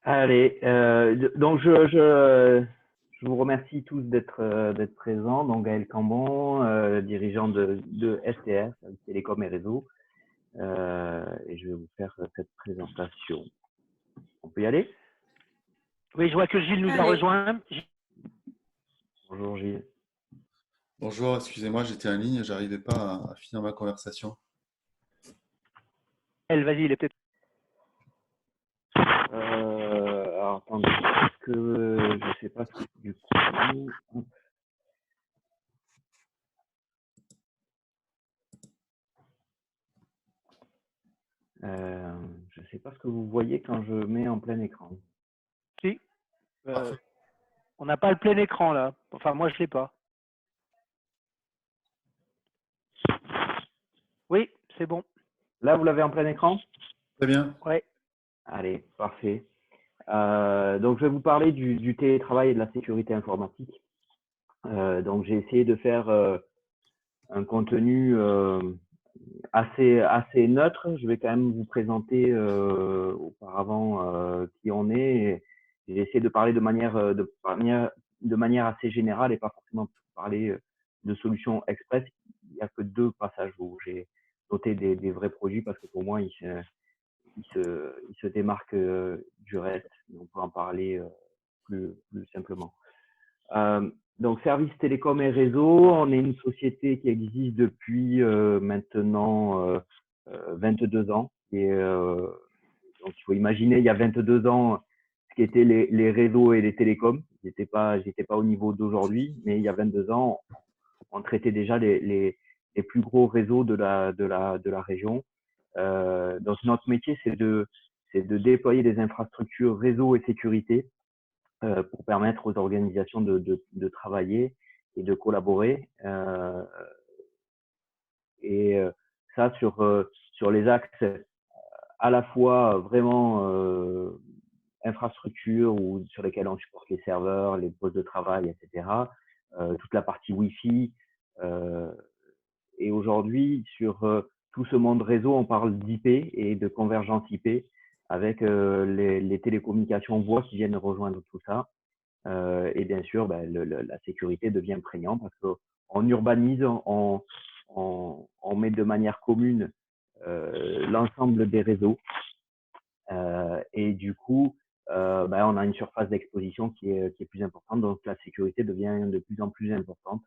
Allez, donc je vous remercie tous d'être présents. Donc Gaël Cambon, dirigeant de STR, Service Télécom et Réseau, et je vais vous faire cette présentation. On peut y aller? Oui, je vois que Gilles nous a Allez. rejoint. Bonjour Gilles. Bonjour, excusez-moi, j'étais en ligne, j'arrivais pas à finir ma conversation. Elle, vas-y, il est peut-être. Alors attendez, parce que je sais pas si du coup. Je sais pas ce que vous voyez quand je mets en plein écran. Si. On n'a pas le plein écran là. Enfin, moi, je l'ai pas. Oui, c'est bon. Là, vous l'avez en plein écran? Très bien. Ouais. Allez, parfait. Donc, je vais vous parler du télétravail et de la sécurité informatique. Donc, j'ai essayé de faire un contenu assez neutre. Je vais quand même vous présenter auparavant qui on est. J'ai essayé de parler de manière assez générale et pas forcément parler de solutions express. Il n'y a que deux passages où j'ai noté des vrais produits parce que pour moi, il se démarque du reste. On peut en parler plus simplement. Donc, Service Télécom et Réseau, on est une société qui existe depuis maintenant 22 ans. Donc, il faut imaginer, il y a 22 ans, ce qu'étaient les réseaux et les télécoms. J'étais pas au niveau d'aujourd'hui, mais il y a 22 ans, on traitait déjà les plus gros réseaux de la région. Donc, notre métier, c'est de déployer des infrastructures réseau et sécurité pour permettre aux organisations de travailler et de collaborer. Et ça, sur les axes à la fois vraiment infrastructure ou sur lesquels on supporte les serveurs, les postes de travail, etc. Toute la partie Wi-Fi. Et aujourd'hui, sur tout ce monde réseau, on parle d'IP et de convergence IP avec les télécommunications voix qui viennent rejoindre tout ça. Et bien sûr, la sécurité devient prégnante parce qu'on urbanise, on met de manière commune l'ensemble des réseaux. Et du coup, on a une surface d'exposition qui est plus importante. Donc, la sécurité devient de plus en plus importante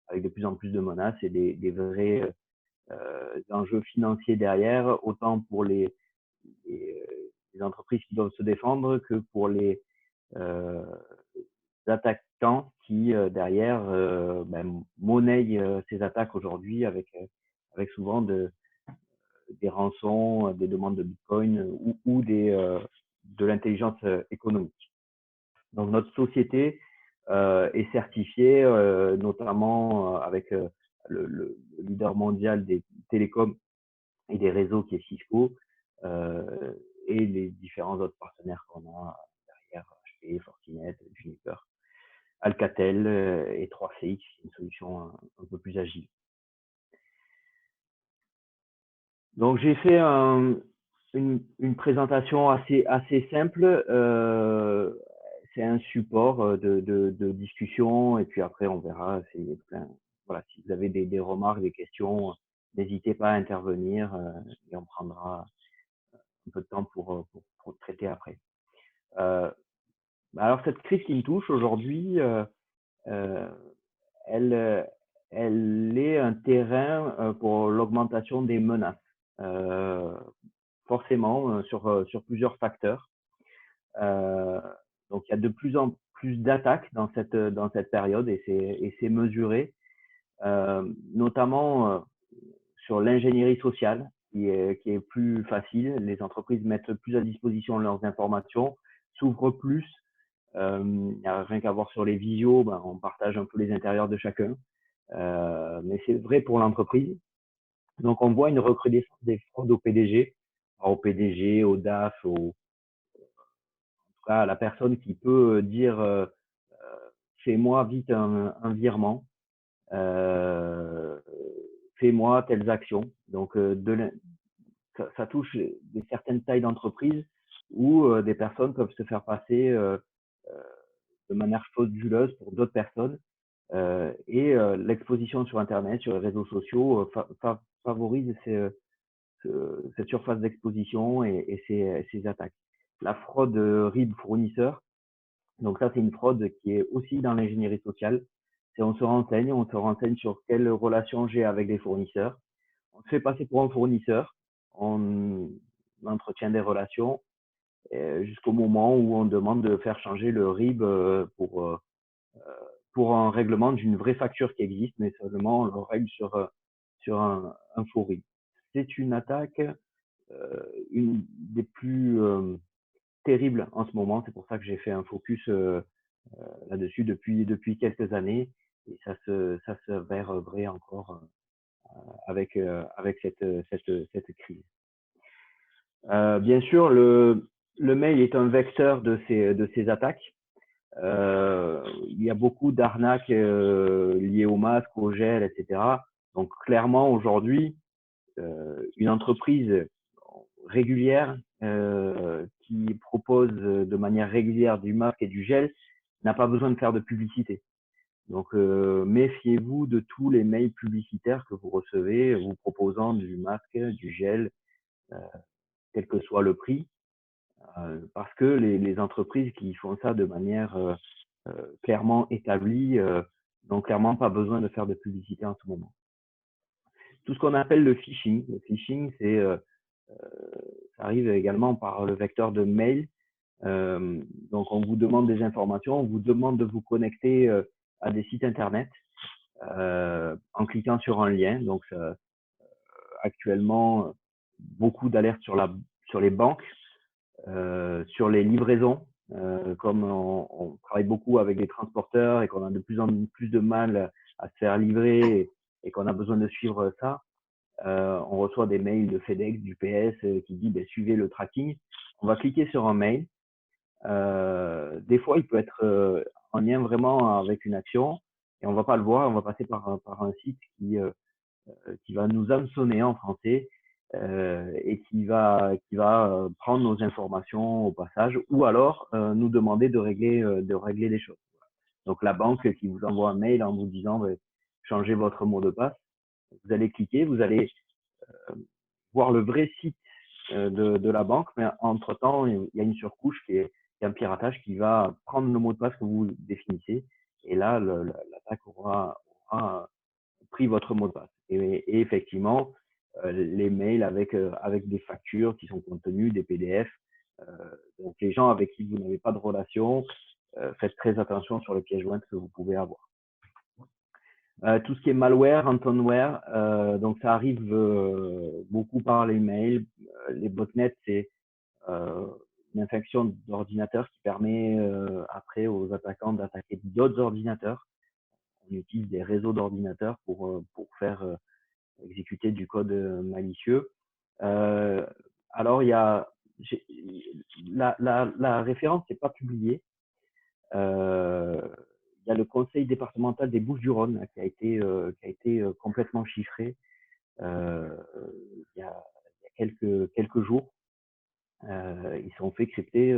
avec de plus en plus de menaces et des vrais enjeux financiers derrière, autant pour les, les entreprises qui doivent se défendre que pour les attaquants qui derrière monnaient ces attaques aujourd'hui avec souvent des rançons, des demandes de Bitcoin ou de l'intelligence économique. Donc notre société est certifiée notamment avec le leader mondial des télécoms et des réseaux qui est Cisco et les différents autres partenaires qu'on a derrière, HP, Fortinet, Juniper, Alcatel et 3CX, une solution un peu plus agile. Donc j'ai fait une présentation assez simple. C'est un support de discussion et puis après on verra. Voilà, si vous avez des remarques, des questions, n'hésitez pas à intervenir et on prendra un peu de temps pour traiter après. Alors cette crise qui me touche aujourd'hui, elle, elle est un terrain pour l'augmentation des menaces, forcément sur plusieurs facteurs. Donc il y a de plus en plus d'attaques dans cette période et c'est mesuré, notamment sur l'ingénierie sociale qui est plus facile. Les entreprises mettent plus à disposition leurs informations, s'ouvrent plus. Il n'y a rien qu'à voir sur les visios, on partage un peu les intérieurs de chacun. Mais c'est vrai pour l'entreprise. Donc, on voit une recrudescence des fraudes au PDG, au PDG, au DAF, en tout cas à la personne qui peut dire fais-moi vite un virement, fais-moi telles actions. Donc, ça touche certaines tailles d'entreprise où des personnes peuvent se faire passer de manière frauduleuse pour d'autres personnes. L'exposition sur Internet, sur les réseaux sociaux, favorise cette surface d'exposition et ces attaques. La fraude RIB fournisseur, donc ça c'est une fraude qui est aussi dans l'ingénierie sociale. C'est on se renseigne sur quelle relation j'ai avec les fournisseurs. On se fait passer pour un fournisseur, on entretient des relations jusqu'au moment où on demande de faire changer le RIB pour un règlement d'une vraie facture qui existe, mais seulement on le règle sur un faux RIB. C'est une attaque, une des plus terribles en ce moment. C'est pour ça que j'ai fait un focus là-dessus depuis quelques années. Et ça s'avère vrai encore avec cette crise. Bien sûr, le mail est un vecteur de ces attaques. Il y a beaucoup d'arnaques liées au masque, au gel, etc. Donc clairement aujourd'hui, une entreprise régulière qui propose de manière régulière du masque et du gel n'a pas besoin de faire de publicité. Donc méfiez-vous de tous les mails publicitaires que vous recevez vous proposant du masque, du gel, quel que soit le prix, parce que les entreprises qui font ça de manière clairement établie n'ont clairement pas besoin de faire de publicité en ce moment. Tout ce qu'on appelle le phishing. Le phishing, ça arrive également par le vecteur de mail. Donc, on vous demande des informations, on vous demande de vous connecter à des sites internet en cliquant sur un lien. Donc, actuellement, beaucoup d'alertes sur les banques, sur les livraisons. Comme on travaille beaucoup avec des transporteurs et qu'on a de plus en plus de mal à se faire livrer et qu'on a besoin de suivre ça, on reçoit des mails de FedEx, du PS qui dit suivez le tracking. On va cliquer sur un mail. Des fois, il peut être en lien vraiment avec une action et on va pas le voir. On va passer par un site qui va nous hameçonner en français et qui va prendre nos informations au passage ou alors nous demander de régler les choses. Donc la banque qui vous envoie un mail en vous disant changez votre mot de passe. Vous allez cliquer, vous allez voir le vrai site de la banque, mais entre-temps, il y a une surcouche qui est un piratage qui va prendre le mot de passe que vous définissez et là, l'attaque aura pris votre mot de passe. Et effectivement, les mails avec des factures qui sont contenues, des PDF. Donc, les gens avec qui vous n'avez pas de relation, faites très attention sur les pièces jointes que vous pouvez avoir. Tout ce qui est malware, ransomware, donc ça arrive beaucoup par les mails. Les botnets, c'est une infection d'ordinateur qui permet après aux attaquants d'attaquer d'autres ordinateurs. On utilise des réseaux d'ordinateurs pour faire exécuter du code malicieux. Alors, il y a la référence n'est pas publiée. Il y a le conseil départemental des Bouches-du-Rhône qui a été complètement chiffré il y a quelques jours. Ils sont fait excepter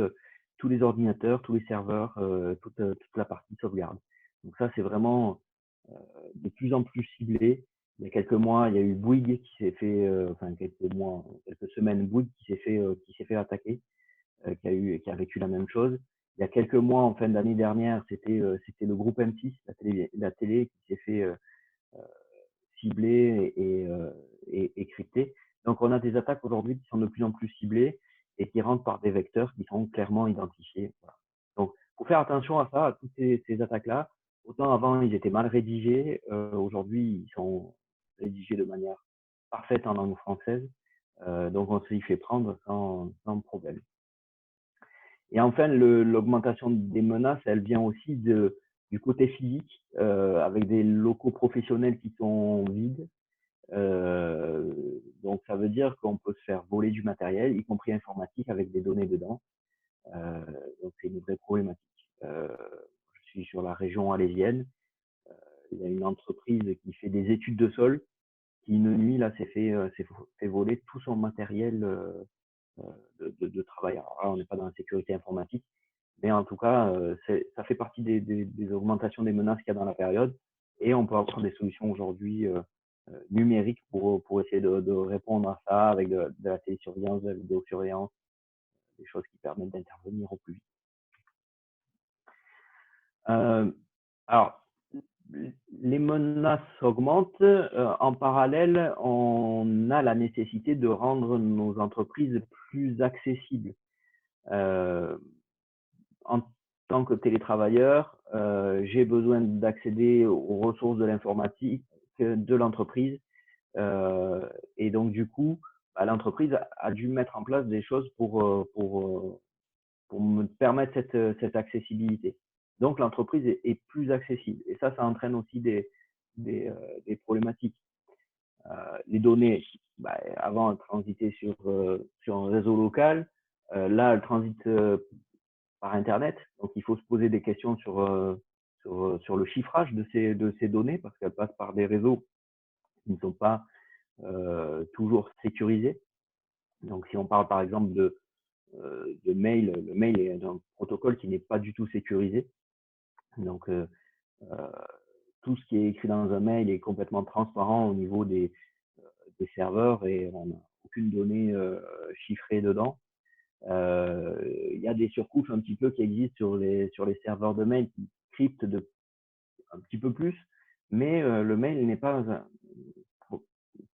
tous les ordinateurs, tous les serveurs, toute la partie sauvegarde. Donc ça, c'est vraiment de plus en plus ciblé. Il y a quelques mois, il y a eu Bouygues qui s'est fait, quelques semaines, Bouygues qui s'est fait attaquer, qui a vécu la même chose. Il y a quelques mois, en fin d'année dernière, c'était le groupe M6, la télé qui s'est fait cibler et crypter. Donc, on a des attaques aujourd'hui qui sont de plus en plus ciblées et qui rentrent par des vecteurs qui sont clairement identifiés. Voilà. Donc, il faut faire attention à ça, à toutes ces attaques-là. Autant avant, ils étaient mal rédigés. Aujourd'hui, ils sont rédigés de manière parfaite en langue française. Donc, on s'y fait prendre sans problème. Et enfin, l'augmentation des menaces, elle vient aussi du côté physique, avec des locaux professionnels qui sont vides. Donc, ça veut dire qu'on peut se faire voler du matériel, y compris informatique, avec des données dedans. Donc, c'est une vraie problématique. Je suis sur la région alésienne. Il y a une entreprise qui fait des études de sol qui, une nuit, là, s'est fait voler tout son matériel de travail. Alors là, on n'est pas dans la sécurité informatique, mais en tout cas, ça fait partie des augmentations des menaces qu'il y a dans la période, et on peut avoir des solutions aujourd'hui numériques pour essayer de répondre à ça avec de la télésurveillance, de la vidéosurveillance, des choses qui permettent d'intervenir au plus vite. Alors, les menaces augmentent. En parallèle, on a la nécessité de rendre nos entreprises plus accessibles. En tant que télétravailleur, j'ai besoin d'accéder aux ressources de l'informatique de l'entreprise. Et donc, du coup, l'entreprise a dû mettre en place des choses pour me permettre cette accessibilité. Donc, l'entreprise est plus accessible. Et ça entraîne aussi des problématiques. Les données, avant, elles transitaient sur un réseau local. Là, elles transitent par Internet. Donc, il faut se poser des questions sur le chiffrage de ces données, parce qu'elles passent par des réseaux qui ne sont pas toujours sécurisés. Donc, si on parle par exemple de mail, le mail est un protocole qui n'est pas du tout sécurisé. Donc, tout ce qui est écrit dans un mail est complètement transparent au niveau des serveurs, et on n'a aucune donnée chiffrée dedans. Il y a des surcouches un petit peu qui existent sur les serveurs de mail qui cryptent un petit peu plus, mais le mail n'est pas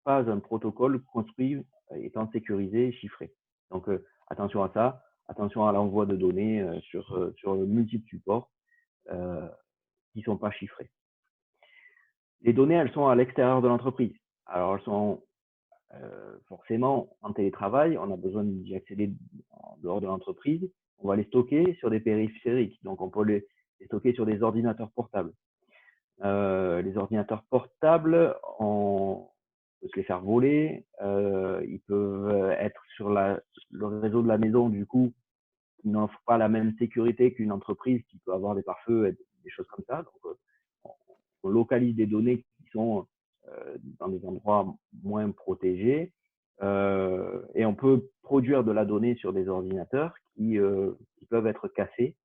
un protocole construit étant sécurisé et chiffré. Donc, attention à ça, attention à l'envoi de données sur multiples supports qui ne sont pas chiffrés. Les données, elles sont à l'extérieur de l'entreprise. Alors, elles sont forcément en télétravail, on a besoin d'y accéder en dehors de l'entreprise. On va les stocker sur des périphériques, donc on peut les stocker sur des ordinateurs portables. Les ordinateurs portables, on peut se les faire voler. Ils peuvent être sur le réseau de la maison, du coup, qui n'offre pas la même sécurité qu'une entreprise qui peut avoir des pare-feux et des choses comme ça. Donc, on localise des données qui sont dans des endroits moins protégés, et on peut produire de la donnée sur des ordinateurs qui peuvent être cassés.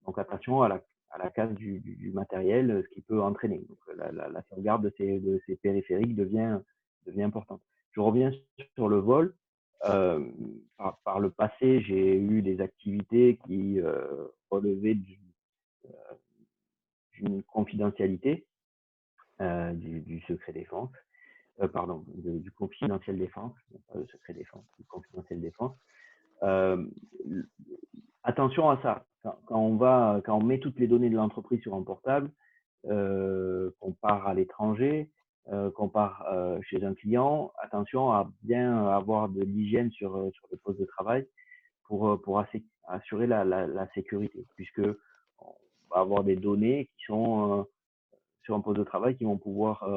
Donc, attention à la casse du matériel, ce qui peut entraîner. Donc, la sauvegarde de ces périphériques devient importante. Je reviens sur le vol. Par le passé, j'ai eu des activités qui relevaient d'une confidentialité, du secret défense, pardon, du confidentiel défense, pas le secret défense, du confidentiel défense. Attention à ça. Quand on met toutes les données de l'entreprise sur un portable, qu'on part à l'étranger, qu'on part chez un client, attention à bien avoir de l'hygiène sur le poste de travail pour assurer la sécurité, puisque on va avoir des données qui sont sur un poste de travail qui vont pouvoir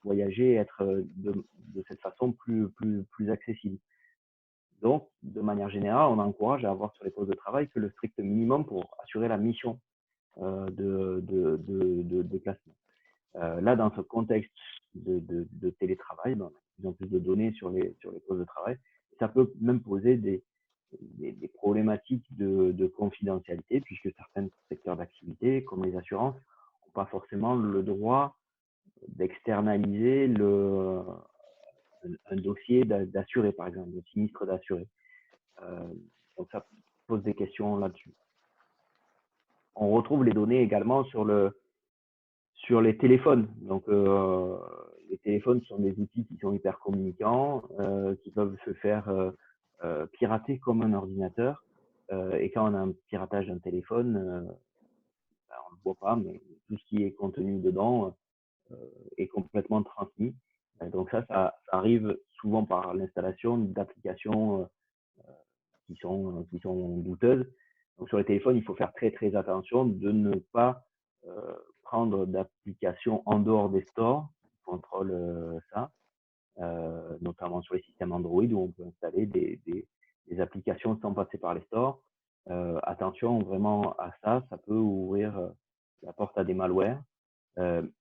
voyager et être de cette façon plus accessible. Donc, de manière générale, on encourage à avoir sur les postes de travail que le strict minimum pour assurer la mission de déplacement. Là, dans ce contexte de télétravail, on a de plus en plus de données sur les postes de travail. Ça peut même poser des problématiques de confidentialité, puisque certains secteurs d'activité, comme les assurances, n'ont pas forcément le droit d'externaliser un dossier d'assuré, par exemple, de sinistre d'assuré. Donc, ça pose des questions là-dessus. On retrouve les données également sur les téléphones. Donc, les téléphones sont des outils qui sont hyper communicants, qui peuvent se faire pirater comme un ordinateur. Et quand on a un piratage d'un téléphone, on ne le voit pas, mais tout ce qui est contenu dedans est complètement transmis. Donc ça arrive souvent par l'installation d'applications qui sont douteuses. Donc sur les téléphones, il faut faire très très attention de ne pas prendre d'applications en dehors des stores qui contrôlent ça, notamment sur les systèmes Android où on peut installer des applications sans passer par les stores. Attention vraiment à ça, ça peut ouvrir la porte à des malwares.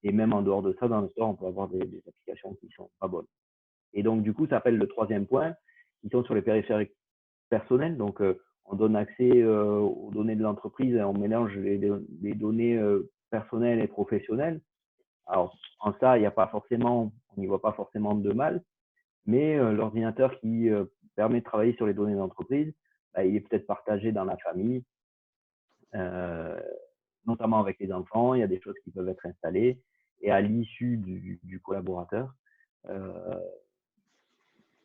Et même en dehors de ça, dans le store, on peut avoir des applications qui sont pas bonnes. Et donc, du coup, ça appelle le troisième point, qui sont sur les périphériques personnelles. Donc, on donne accès aux données de l'entreprise et on mélange les données personnelles et professionnelles. Alors, en ça, il n'y a pas forcément, on n'y voit pas forcément de mal, mais l'ordinateur qui permet de travailler sur les données d'entreprise, bah, il est peut-être partagé dans la famille, notamment avec les enfants. Il y a des choses qui peuvent être installées et à l'issue du collaborateur,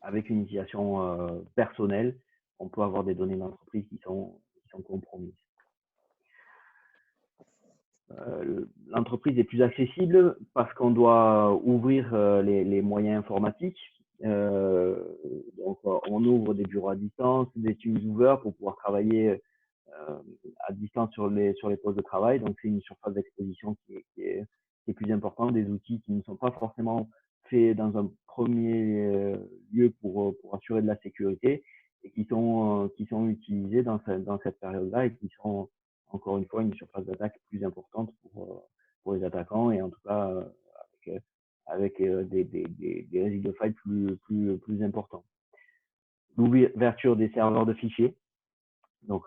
avec une utilisation personnelle, on peut avoir des données d'entreprise qui sont compromises. L'entreprise est plus accessible parce qu'on doit ouvrir les moyens informatiques. Donc, on ouvre des bureaux à distance, des teams ouverts pour pouvoir travailler à distance sur les postes de travail. Donc, c'est une surface d'exposition qui est plus importante, des outils qui ne sont pas forcément faits dans un premier lieu pour assurer de la sécurité et qui sont utilisés dans cette période-là et qui sont encore une fois une surface d'attaque plus importante pour les attaquants et en tout cas avec des risques de faille plus importants. L'ouverture des serveurs de fichiers, donc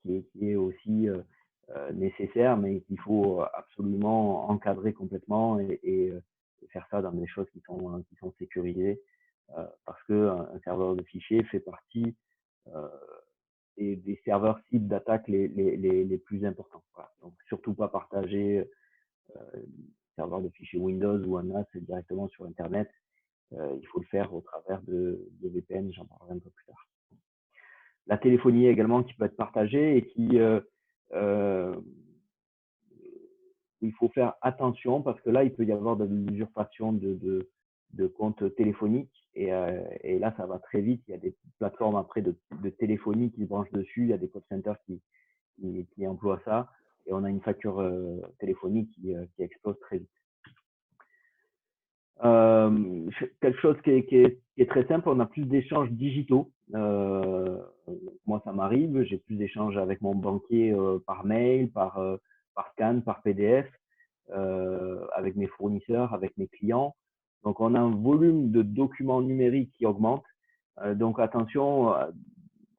qui est aussi nécessaire, mais qu'il faut absolument encadrer complètement et faire ça dans des choses qui sont sécurisées, parce qu'un serveur de fichiers fait partie des serveurs cibles d'attaque les plus importants. Voilà. Donc, surtout pas partager serveur de fichiers Windows ou un NAS directement sur Internet. Il faut le faire au travers de VPN, j'en parlerai un peu plus tard. La téléphonie également qui peut être partagée et qui il faut faire attention parce que là, il peut y avoir de l'usurpation de comptes téléphoniques et là, ça va très vite. Il y a des plateformes après de téléphonie qui se branchent dessus. Il y a des call centers qui emploient ça et on a une facture téléphonique qui explose très vite. Quelque chose qui est très simple, on a plus d'échanges digitaux. Moi, ça m'arrive, j'ai plus d'échanges avec mon banquier par mail, par scan, par PDF, avec mes fournisseurs, avec mes clients. Donc, on a un volume de documents numériques qui augmente. Donc, attention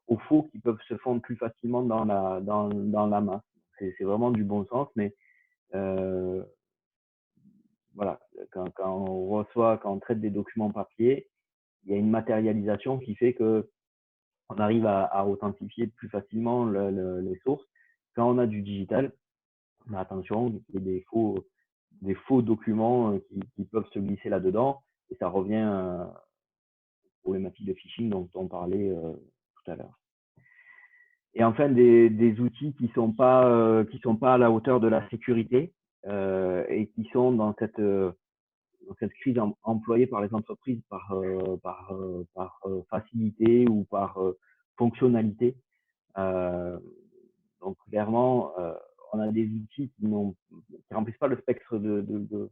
aux faux qui peuvent se fondre plus facilement dans la masse. C'est vraiment du bon sens, mais voilà, quand on traite des documents papier, il y a une matérialisation qui fait que on arrive à authentifier plus facilement les sources. Quand on a du digital, mais attention, il y a des faux documents qui peuvent se glisser là-dedans et ça revient aux problématiques de phishing dont on parlait tout à l'heure. Et enfin, des outils qui sont pas à la hauteur de la sécurité et qui sont dans cette crise employée par les entreprises par facilité ou par fonctionnalité. Donc clairement, on a des outils qui remplissent pas le spectre de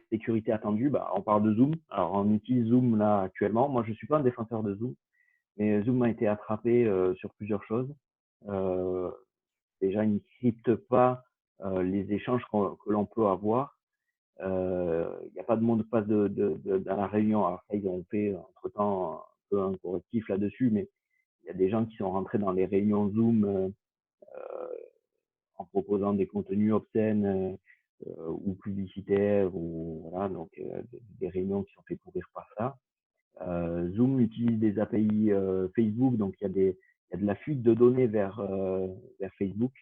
sécurité attendu. Bah, on parle de Zoom. Alors on utilise Zoom là actuellement. Moi, je suis pas un défenseur de Zoom, mais Zoom a été attrapé sur plusieurs choses. Déjà, il ne crypte pas les échanges que l'on peut avoir. Il n'y a pas de mot de passe dans la réunion. Alors ça, ils ont fait entre-temps un peu un correctif là-dessus, mais il y a des gens qui sont rentrés dans les réunions Zoom en proposant des contenus obscènes ou publicitaires, ou voilà, donc des réunions qui sont faites pourrir par ça. Zoom utilise des API Facebook, donc il y a de la fuite de données vers Facebook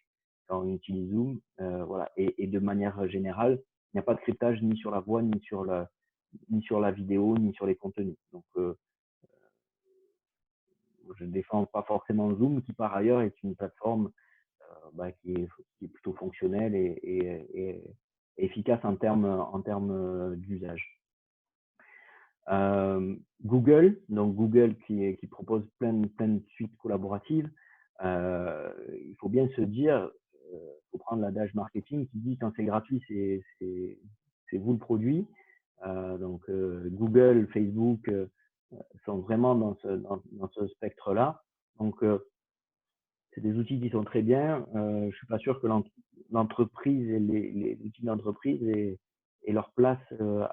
quand on utilise Zoom, voilà. Et de manière générale, il n'y a pas de cryptage ni sur la voix, ni sur la vidéo, ni sur les contenus. Donc, je ne défends pas forcément Zoom, qui par ailleurs est une plateforme qui est plutôt fonctionnelle et efficace en termes d'usage. Google, donc Google qui propose plein de suites collaboratives. Il faut bien se dire, faut prendre l'adage marketing qui dit quand c'est gratuit, c'est vous le produit. Donc Google, Facebook sont vraiment dans ce spectre-là. Donc c'est des outils qui sont très bien. Je suis pas sûr que l'entreprise et les outils d'entreprise et leur place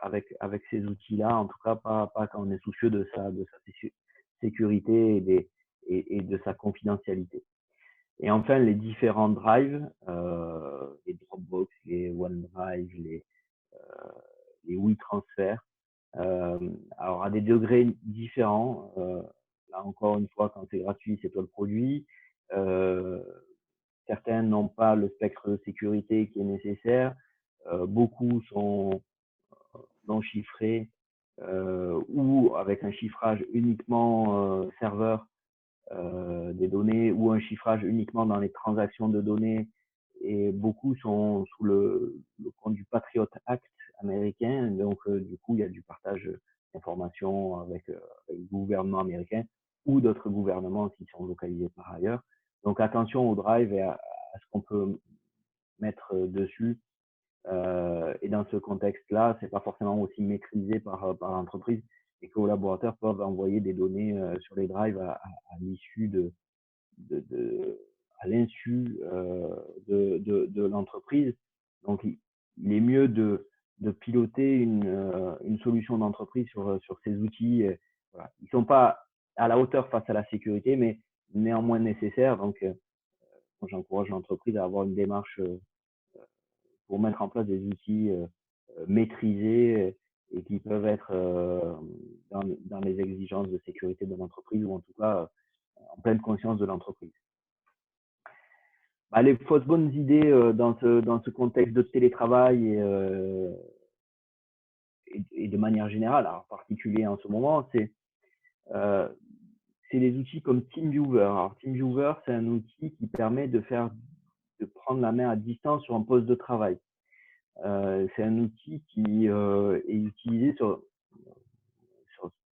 avec ces outils-là, en tout cas pas quand on est soucieux de sa sécurité et de sa confidentialité. Et enfin, les différents drives, les Dropbox, les OneDrive, les WeTransfer, alors à des degrés différents. Là encore une fois, quand c'est gratuit, c'est toi le produit. Certains n'ont pas le spectre de sécurité qui est nécessaire. Beaucoup sont non chiffrés ou avec un chiffrage uniquement serveur des données ou un chiffrage uniquement dans les transactions de données. Et beaucoup sont sous le compte du Patriot Act américain. Donc, du coup, il y a du partage d'informations avec le gouvernement américain ou d'autres gouvernements qui sont localisés par ailleurs. Donc, attention au drive et à ce qu'on peut mettre dessus. Et dans ce contexte-là, c'est pas forcément aussi maîtrisé par l'entreprise. Les collaborateurs peuvent envoyer des données sur les drives à l'issue à l'insu de l'entreprise. Donc, il est mieux de piloter une solution d'entreprise sur ces outils. Voilà. Ils sont pas à la hauteur face à la sécurité, mais néanmoins nécessaires. Donc, j'encourage l'entreprise à avoir une démarche pour mettre en place des outils maîtrisés et qui peuvent être dans les exigences de sécurité de l'entreprise ou en tout cas en pleine conscience de l'entreprise. Les fausses bonnes idées dans ce contexte de télétravail et de manière générale, en particulier en ce moment, c'est des outils comme TeamViewer. Alors TeamViewer, c'est un outil qui permet de prendre la main à distance sur un poste de travail. C'est un outil qui est utilisé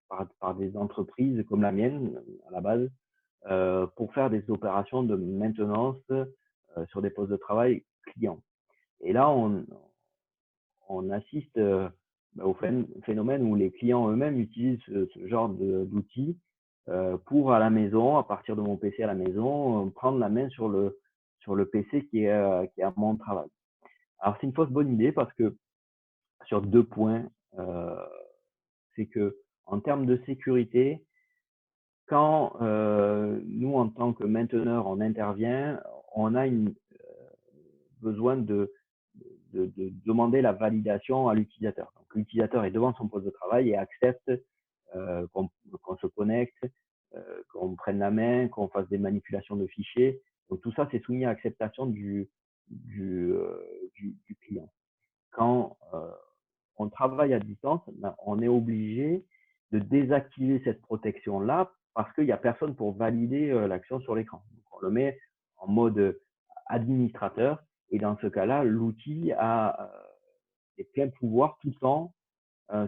par des entreprises comme la mienne à la base pour faire des opérations de maintenance sur des postes de travail clients. Et là, on assiste au phénomène où les clients eux-mêmes utilisent ce genre d'outils pour à la maison, à partir de mon PC à la maison, prendre la main sur le PC qui est à mon travail. Alors, c'est une fausse bonne idée parce que sur 2 points, c'est que en termes de sécurité, quand nous, en tant que mainteneur, on intervient, on a besoin de demander la validation à l'utilisateur. Donc, l'utilisateur est devant son poste de travail et accepte qu'on se connecte, qu'on prenne la main, qu'on fasse des manipulations de fichiers. Donc, tout ça, c'est soumis à acceptation du client. Quand on travaille à distance, on est obligé de désactiver cette protection-là parce qu'il n'y a personne pour valider l'action sur l'écran. On le met en mode administrateur et dans ce cas-là, l'outil a les pleins pouvoirs tout le temps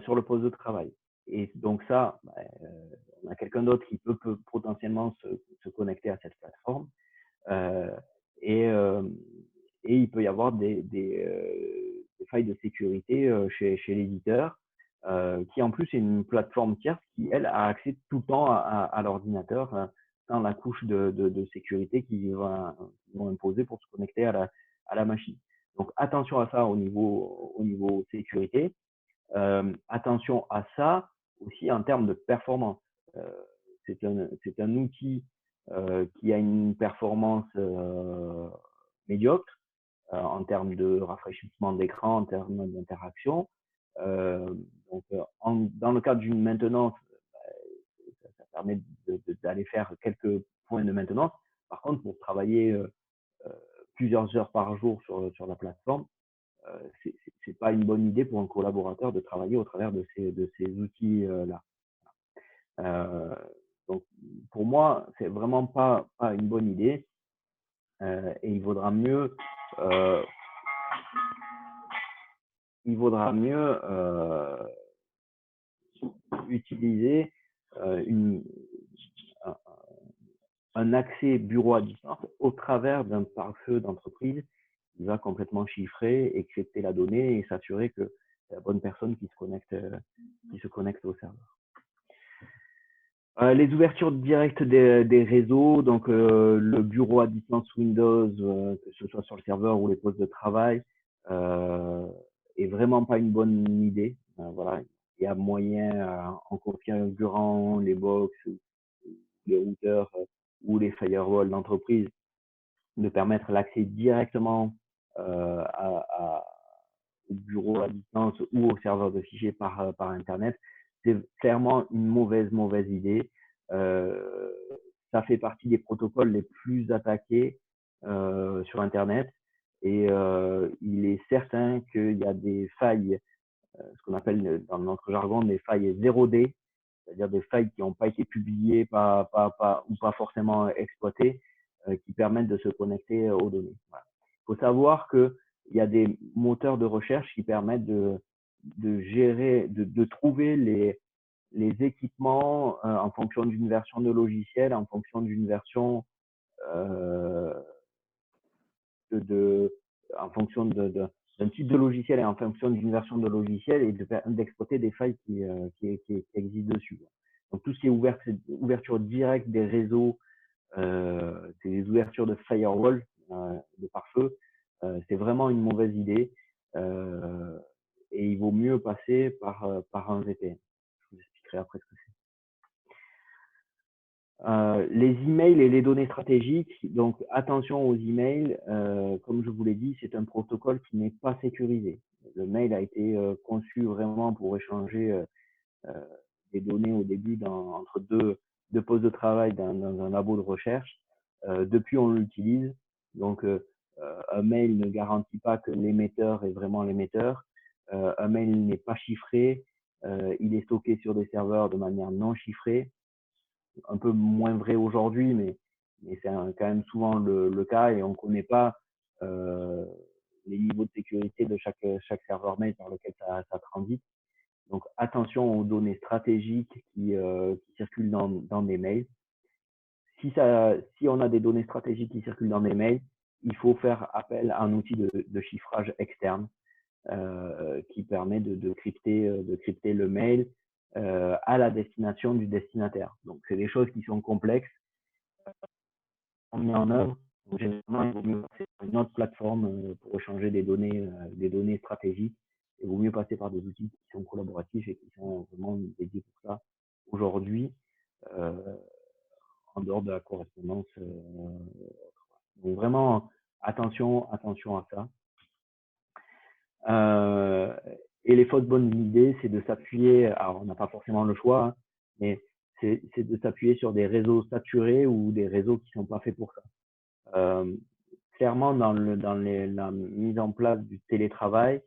sur le poste de travail. Et donc ça, on a quelqu'un d'autre qui peut potentiellement se connecter à cette plateforme et il peut y avoir des failles de sécurité chez l'éditeur qui en plus est une plateforme tierce qui, elle, a accès tout le temps à l'ordinateur sans la couche de sécurité qu'ils vont imposer pour se connecter à la machine. Donc attention à ça au niveau sécurité. Attention à ça aussi en termes de performance. C'est un outil qui a une performance médiocre en termes de rafraîchissement d'écran, en termes d'interaction. Dans le cadre d'une maintenance, ça permet d'aller faire quelques points de maintenance. Par contre, pour travailler plusieurs heures par jour sur la plateforme, c'est pas une bonne idée pour un collaborateur de travailler au travers de ces outils-là. Donc, pour moi, c'est vraiment pas une bonne idée et il vaudra mieux utiliser un accès bureau à distance au travers d'un pare-feu d'entreprise qui va complètement chiffrer, crypter la donnée et s'assurer que c'est la bonne personne qui se connecte au serveur. Les ouvertures directes des réseaux, donc le bureau à distance Windows, que ce soit sur le serveur ou les postes de travail, est vraiment pas une bonne idée. Voilà, il y a moyen en configurant les box, les routeurs, ou les firewalls d'entreprise de permettre l'accès directement au bureau à distance ou au serveur de fichiers par Internet, c'est clairement une mauvaise idée. Ça fait partie des protocoles les plus attaqués sur Internet et il est certain qu'il y a des failles, ce qu'on appelle dans notre jargon des failles 0D, c'est-à-dire des failles qui n'ont pas été publiées ou pas forcément exploitées, qui permettent de se connecter aux données. Voilà. Il faut savoir qu'il y a des moteurs de recherche qui permettent de gérer, de trouver les équipements en fonction d'une version de logiciel, en fonction d'une version euh, en fonction d'un type de logiciel et en fonction d'une version de logiciel et d'exploiter des failles qui existent dessus. Donc tout ce qui est ouverture directe des réseaux, c'est des ouvertures de firewall, de pare-feu, c'est vraiment une mauvaise idée et il vaut mieux passer par un VPN. Je vous expliquerai après ce que c'est. Les emails et les données stratégiques, donc attention aux emails, comme je vous l'ai dit, c'est un protocole qui n'est pas sécurisé. Le mail a été conçu vraiment pour échanger des données au début entre deux postes de travail dans un labo de recherche. Depuis, on l'utilise. Donc, un mail ne garantit pas que l'émetteur est vraiment l'émetteur. Un mail n'est pas chiffré. Il est stocké sur des serveurs de manière non chiffrée. Un peu moins vrai aujourd'hui, mais c'est quand même souvent le cas et on ne connaît pas les niveaux de sécurité de chaque serveur mail par lequel ça transite. Donc attention aux données stratégiques qui circulent dans des mails. Si on a des données stratégiques qui circulent dans des mails, il faut faire appel à un outil de chiffrage externe qui permet de crypter le mail à la destination du destinataire. Donc, c'est des choses qui sont complexes. On met en œuvre. Donc, généralement, il vaut mieux passer par une autre plateforme pour échanger des données stratégiques. Il vaut mieux passer par des outils qui sont collaboratifs et qui sont vraiment dédiés pour ça aujourd'hui, en dehors de la correspondance. Donc, vraiment, attention à ça. Et les fausses bonnes idées, c'est de s'appuyer, alors on n'a pas forcément le choix, hein, mais c'est de s'appuyer sur des réseaux saturés ou des réseaux qui sont pas faits pour ça. Clairement, dans la mise en place du télétravail,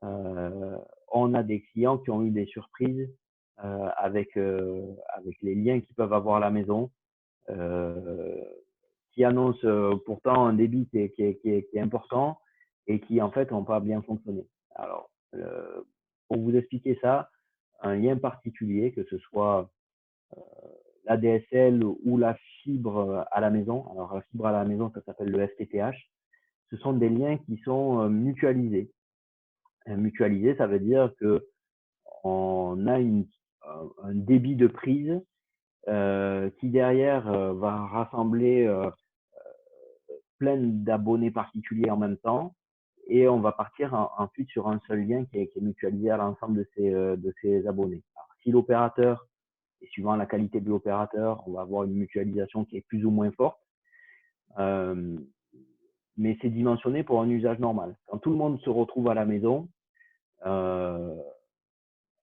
on a des clients qui ont eu des surprises avec les liens qu'ils peuvent avoir à la maison, qui annoncent pourtant un débit qui est important et qui en fait n'ont pas bien fonctionné. Alors, pour vous expliquer ça, un lien particulier, que ce soit l'ADSL ou la fibre à la maison. Alors, la fibre à la maison, ça s'appelle le FTTH. Ce sont des liens qui sont mutualisés. Mutualisé, ça veut dire que on a un débit de prise qui derrière va rassembler plein d'abonnés particuliers en même temps et on va partir ensuite sur un seul lien qui est mutualisé à l'ensemble de ces abonnés. Alors, si l'opérateur, et suivant la qualité de l'opérateur, on va avoir une mutualisation qui est plus ou moins forte, mais c'est dimensionné pour un usage normal. Quand tout le monde se retrouve à la maison,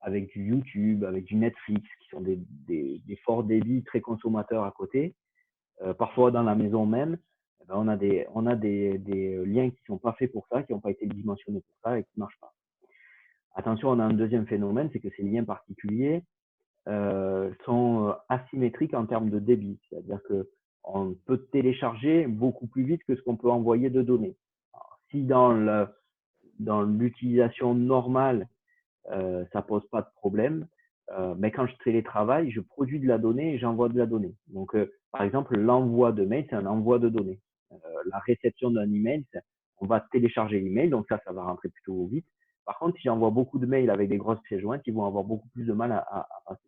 avec du YouTube, avec du Netflix, qui sont des forts débits très consommateurs à côté, parfois dans la maison même, on a des liens qui sont pas faits pour ça, qui n'ont pas été dimensionnés pour ça et qui marchent pas. Attention, on a un deuxième phénomène, c'est que ces liens particuliers sont asymétriques en termes de débit, c'est-à-dire que on peut télécharger beaucoup plus vite que ce qu'on peut envoyer de données. Alors, si dans l'utilisation normale, ça pose pas de problème, mais quand je télétravaille, je produis de la donnée et j'envoie de la donnée. Donc, par exemple, l'envoi de mail, c'est un envoi de données. La réception d'un email, on va télécharger l'email, donc ça va rentrer plutôt vite. Par contre, si j'envoie beaucoup de mails avec des grosses pièces jointes, ils vont avoir beaucoup plus de mal à passer.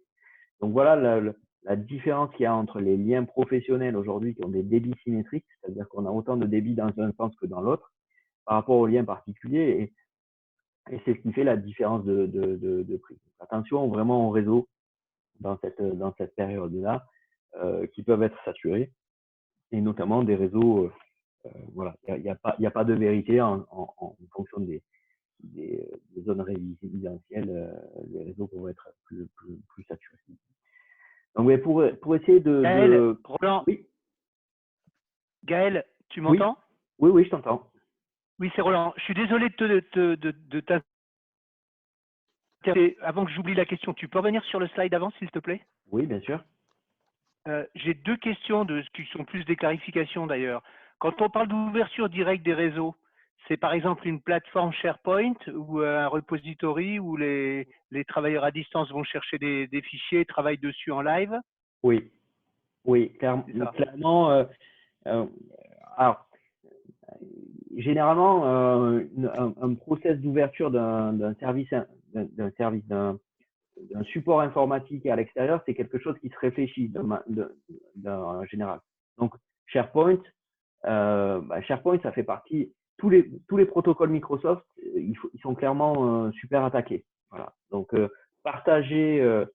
Donc voilà la différence qu'il y a entre les liens professionnels aujourd'hui qui ont des débits symétriques, c'est-à-dire qu'on a autant de débits dans un sens que dans l'autre, par rapport aux liens particuliers, et c'est ce qui fait la différence de prix. Attention vraiment au réseau dans cette période-là, qui peuvent être saturés. et notamment des réseaux. Voilà, il y a pas de vérité en fonction des zones résidentielles. Les réseaux vont être plus saturés. Donc, ouais, pour essayer Gaël, Roland, Oui, Gaël, tu oui, m'entends? oui, je t'entends. Oui, c'est Roland. Je suis désolé de t'interrompre. Avant que j'oublie la question, tu peux revenir sur le slide avant, s'il te plaît? Oui, bien sûr. J'ai deux questions qui sont plus des clarifications d'ailleurs. Quand on parle d'ouverture directe des réseaux, c'est par exemple une plateforme SharePoint ou un repository où les travailleurs à distance vont chercher des fichiers et travaillent dessus en live? Oui, oui, C'est ça. clairement. Euh, alors, généralement, un process d'ouverture d'un service, d'un support informatique à l'extérieur, c'est quelque chose qui se réfléchit en général. Donc, SharePoint, SharePoint, ça fait partie. Tous les protocoles Microsoft, ils sont clairement super attaqués. Voilà. Donc, partager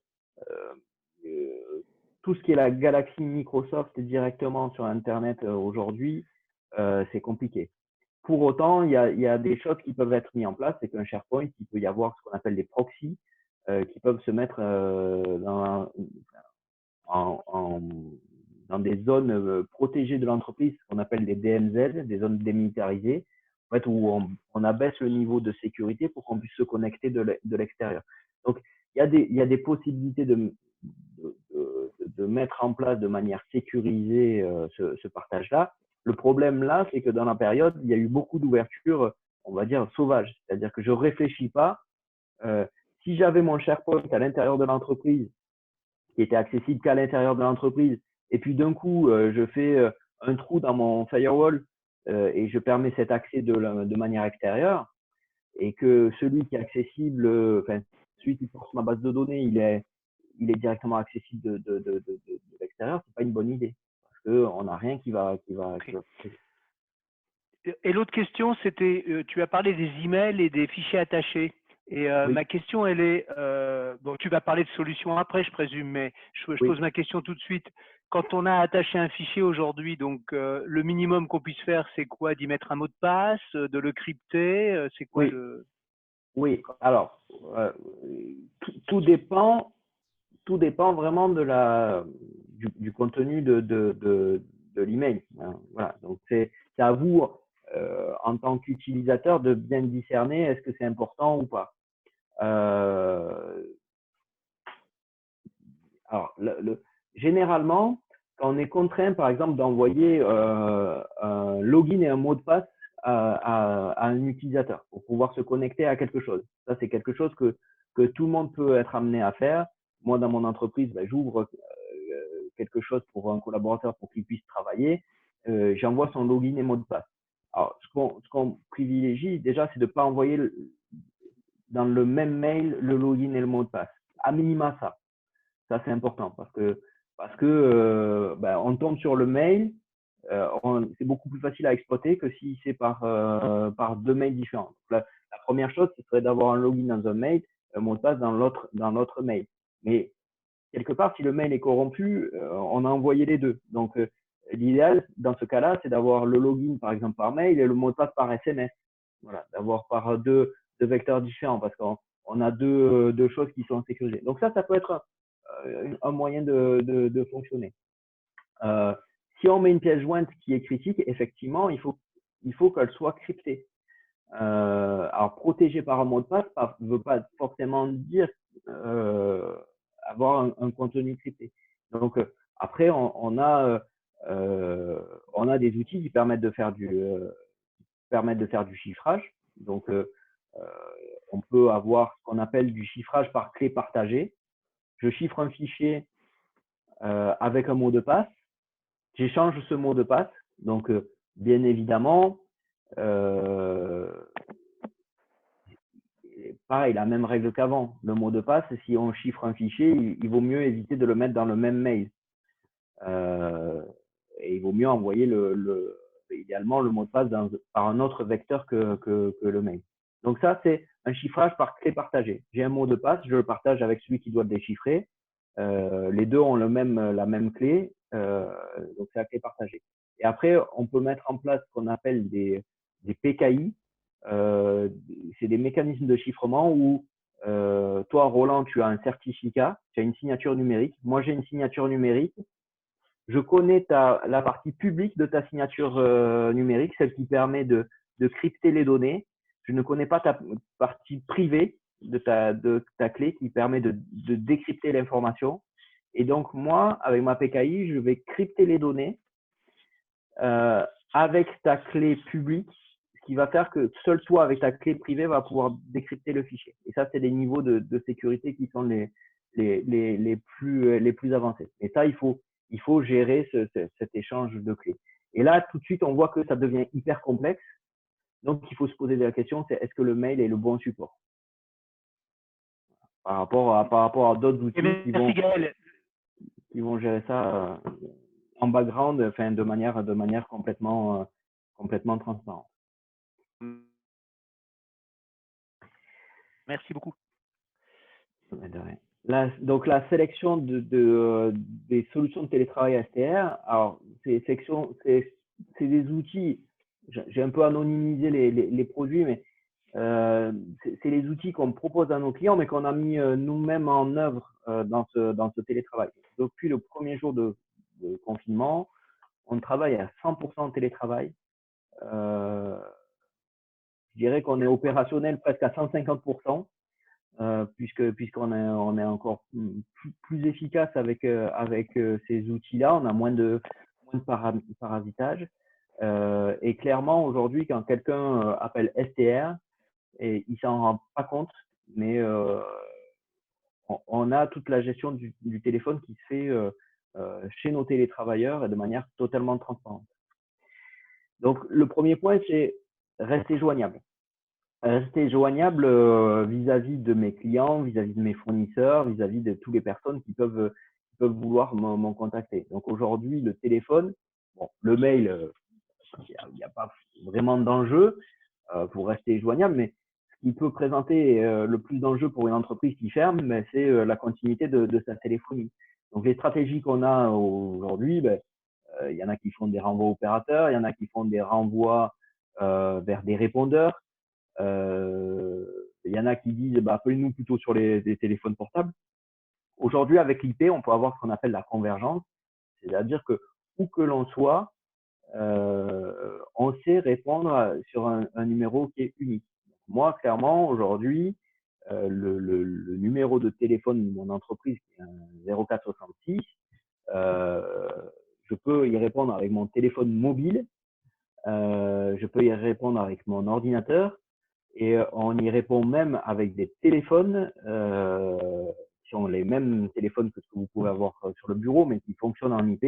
tout ce qui est la galaxie Microsoft directement sur Internet aujourd'hui, c'est compliqué. Pour autant, il y a des choses qui peuvent être mises en place. C'est qu'un SharePoint, il peut y avoir ce qu'on appelle des proxys qui peuvent se mettre en, dans des zones protégées de l'entreprise, ce qu'on appelle des DMZ, des zones démilitarisées, en fait, où on abaisse le niveau de sécurité pour qu'on puisse se connecter de l'extérieur. Donc, il y a des possibilités de mettre en place de manière sécurisée ce partage-là. Le problème là, c'est que dans la période, il y a eu beaucoup d'ouvertures, on va dire, sauvages. C'est-à-dire que je ne réfléchis pas. Si j'avais mon SharePoint à l'intérieur de l'entreprise, qui était accessible qu'à l'intérieur de l'entreprise, et puis d'un coup, je fais un trou dans mon firewall et je permets cet accès de manière extérieure, et que celui qui est accessible, enfin, celui qui force ma base de données, il est directement accessible de l'extérieur, c'est pas une bonne idée. Parce qu'on n'a rien qui va. Okay. Et l'autre question, c'était, tu as parlé des emails et des fichiers attachés. Et Oui, ma question, elle est, bon, tu vas parler de solutions après, je présume, mais je oui, pose ma question tout de suite. Quand on a attaché un fichier aujourd'hui, donc le minimum qu'on puisse faire, c'est quoi? D'y mettre un mot de passe, de le crypter, c'est quoi oui, le… oui. Alors, tout dépend. Tout dépend vraiment du contenu de l'email. Hein. Voilà. Donc, c'est à vous, en tant qu'utilisateur, de bien discerner est-ce que c'est important ou pas. Alors, généralement, quand on est contraint, par exemple, d'envoyer un login et un mot de passe à un utilisateur pour pouvoir se connecter à quelque chose, ça, c'est quelque chose que tout le monde peut être amené à faire. Moi, dans mon entreprise, j'ouvre quelque chose pour un collaborateur pour qu'il puisse travailler. J'envoie son login et mot de passe. Alors, ce qu'on privilégie déjà, c'est de ne pas envoyer dans le même mail le login et le mot de passe. À minima, ça. Ça, c'est important parce que on tombe sur le mail, c'est beaucoup plus facile à exploiter que si c'est par deux mails différents. Donc, la première chose, ce serait d'avoir un login dans un mail, un mot de passe dans l'autre mail. Mais quelque part, si le mail est corrompu, on a envoyé les deux. Donc, l'idéal, dans ce cas-là, c'est d'avoir le login, par exemple, par mail et le mot de passe par SMS. Voilà, d'avoir par deux vecteurs différents parce qu'on a deux choses qui sont sécurisées. Donc, ça peut être un moyen de fonctionner. Si on met une pièce jointe qui est critique, effectivement, il faut qu'elle soit cryptée. Alors, protégée par un mot de passe ne veut pas forcément dire avoir un contenu crypté. Donc, après, on a des outils qui permettent de faire du chiffrage. Donc, on peut avoir ce qu'on appelle du chiffrage par clé partagée. Je chiffre un fichier avec un mot de passe. J'échange ce mot de passe. Donc, bien évidemment, pareil, la même règle qu'avant. Le mot de passe, si on chiffre un fichier, il vaut mieux éviter de le mettre dans le même mail. Et il vaut mieux envoyer idéalement le mot de passe par un autre vecteur que le mail. Donc ça, c'est un chiffrage par clé partagée. J'ai un mot de passe, je le partage avec celui qui doit le déchiffrer. Les deux ont la même clé, donc c'est la clé partagée. Et après, on peut mettre en place ce qu'on appelle des PKI. C'est des mécanismes de chiffrement où toi, Roland, tu as un certificat, tu as une signature numérique. Moi, j'ai une signature numérique. Je connais la partie publique de ta signature numérique, celle qui permet de crypter les données. Je ne connais pas ta partie privée de ta clé qui permet de décrypter l'information. Et donc, moi, avec ma PKI, je vais crypter les données avec ta clé publique, ce qui va faire que seul toi, avec ta clé privée, va pouvoir décrypter le fichier. Et ça, c'est des niveaux de sécurité qui sont les plus avancés. Et ça, il faut gérer cet échange de clés. Et là, tout de suite, on voit que ça devient hyper complexe. Donc, il faut se poser la question, c'est est-ce que le mail est le bon support par rapport à d'autres outils qui vont gérer ça en background, enfin, de manière complètement transparente. Merci beaucoup. Donc, la sélection des solutions de télétravail STR, alors, c'est des outils, j'ai un peu anonymisé les produits, mais c'est les outils qu'on propose à nos clients, mais qu'on a mis nous-mêmes en œuvre dans ce télétravail. Depuis le premier jour de confinement, on travaille à 100% en télétravail. Je dirais qu'on est opérationnel presque à 150%. Puisqu'on est encore plus efficace avec ces outils-là, on a moins de parasitage. Et clairement, aujourd'hui, quand quelqu'un appelle STR, et il s'en rend pas compte, mais on a toute la gestion du téléphone qui se fait chez nos télétravailleurs et de manière totalement transparente. Donc, le premier point, c'est rester joignable. Rester joignable vis-à-vis de mes clients, vis-à-vis de mes fournisseurs, vis-à-vis de toutes les personnes qui peuvent vouloir m'en contacter. Donc aujourd'hui, le téléphone, bon, le mail, il n'y a pas vraiment d'enjeu pour rester joignable, mais ce qui peut présenter le plus d'enjeux pour une entreprise qui ferme, c'est la continuité de sa téléphonie. Donc les stratégies qu'on a aujourd'hui, il y en a qui font des renvois opérateurs, il y en a qui font des renvois vers des répondeurs. Il y en a qui disent appelez-nous plutôt sur les téléphones portables. Aujourd'hui, avec l'IP, on peut avoir ce qu'on appelle la convergence, c'est-à-dire que où que l'on soit, on sait répondre sur un numéro qui est unique. Moi, clairement, aujourd'hui, le numéro de téléphone de mon entreprise, qui est un 0466, je peux y répondre avec mon téléphone mobile, je peux y répondre avec mon ordinateur, et on y répond même avec des téléphones qui ont les mêmes téléphones que ce que vous pouvez avoir sur le bureau, mais qui fonctionnent en IP.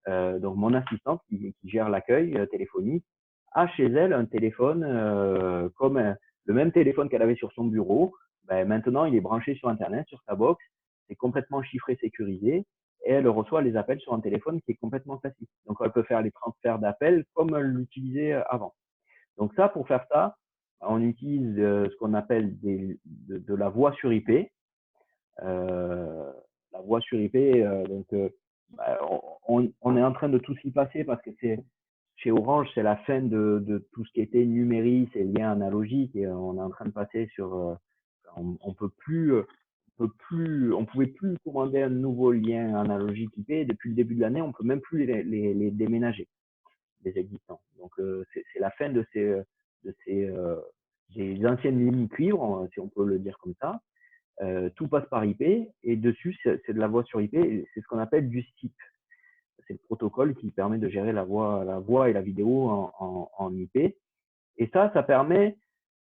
Donc, mon assistante qui gère l'accueil téléphonique a chez elle un téléphone comme le même téléphone qu'elle avait sur son bureau. Maintenant, il est branché sur Internet, sur sa box. C'est complètement chiffré, sécurisé. Et elle reçoit les appels sur un téléphone qui est complètement classique. Donc, elle peut faire les transferts d'appels comme elle l'utilisait avant. Donc, ça, pour faire ça, on utilise ce qu'on appelle de la voix sur IP. La voix sur IP, on est en train de tout s'y passer parce que chez Orange, c'est la fin de tout ce qui était numérique et liens analogiques, et on est en train de passer sur on pouvait plus commander un nouveau lien analogique IP. Depuis le début de l'année, on peut même plus les déménager, les existants. Donc c'est la fin de des anciennes lignes cuivre, si on peut le dire comme ça. Tout passe par IP, et dessus, c'est de la voix sur IP, c'est ce qu'on appelle du STIP. C'est le protocole qui permet de gérer la voix et la vidéo en IP. Et ça permet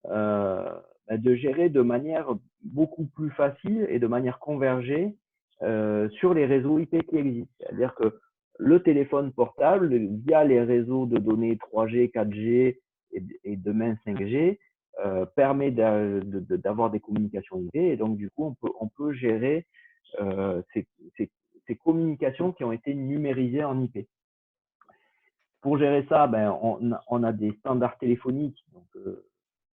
de gérer de manière beaucoup plus facile et de manière convergée sur les réseaux IP qui existent. C'est-à-dire que le téléphone portable, via les réseaux de données 3G, 4G et demain 5G, permet d'avoir des communications IP, et donc du coup on peut gérer ces communications qui ont été numérisées en IP. Pour gérer ça, on a des standards téléphoniques, donc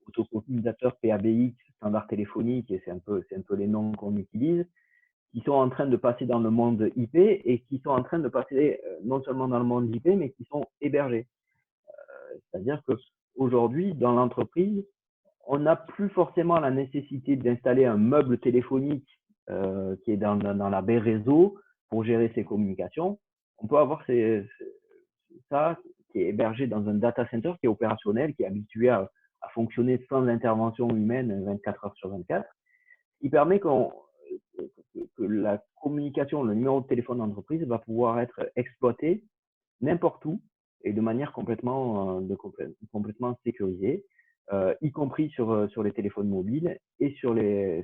autocompilisateur PABX, standard téléphonique, et c'est un peu les noms qu'on utilise. qui sont en train de passer dans le monde IP et qui sont en train de passer non seulement dans le monde IP, mais qui sont hébergés. C'est-à-dire qu'aujourd'hui, dans l'entreprise, on n'a plus forcément la nécessité d'installer un meuble téléphonique qui est dans la baie réseau pour gérer ses communications. On peut avoir ça qui est hébergé dans un data center qui est opérationnel, qui est habitué à fonctionner sans intervention humaine 24 heures sur 24, qui permet que la communication, le numéro de téléphone d'entreprise va pouvoir être exploité n'importe où et de manière complètement sécurisée, y compris sur les téléphones mobiles et sur les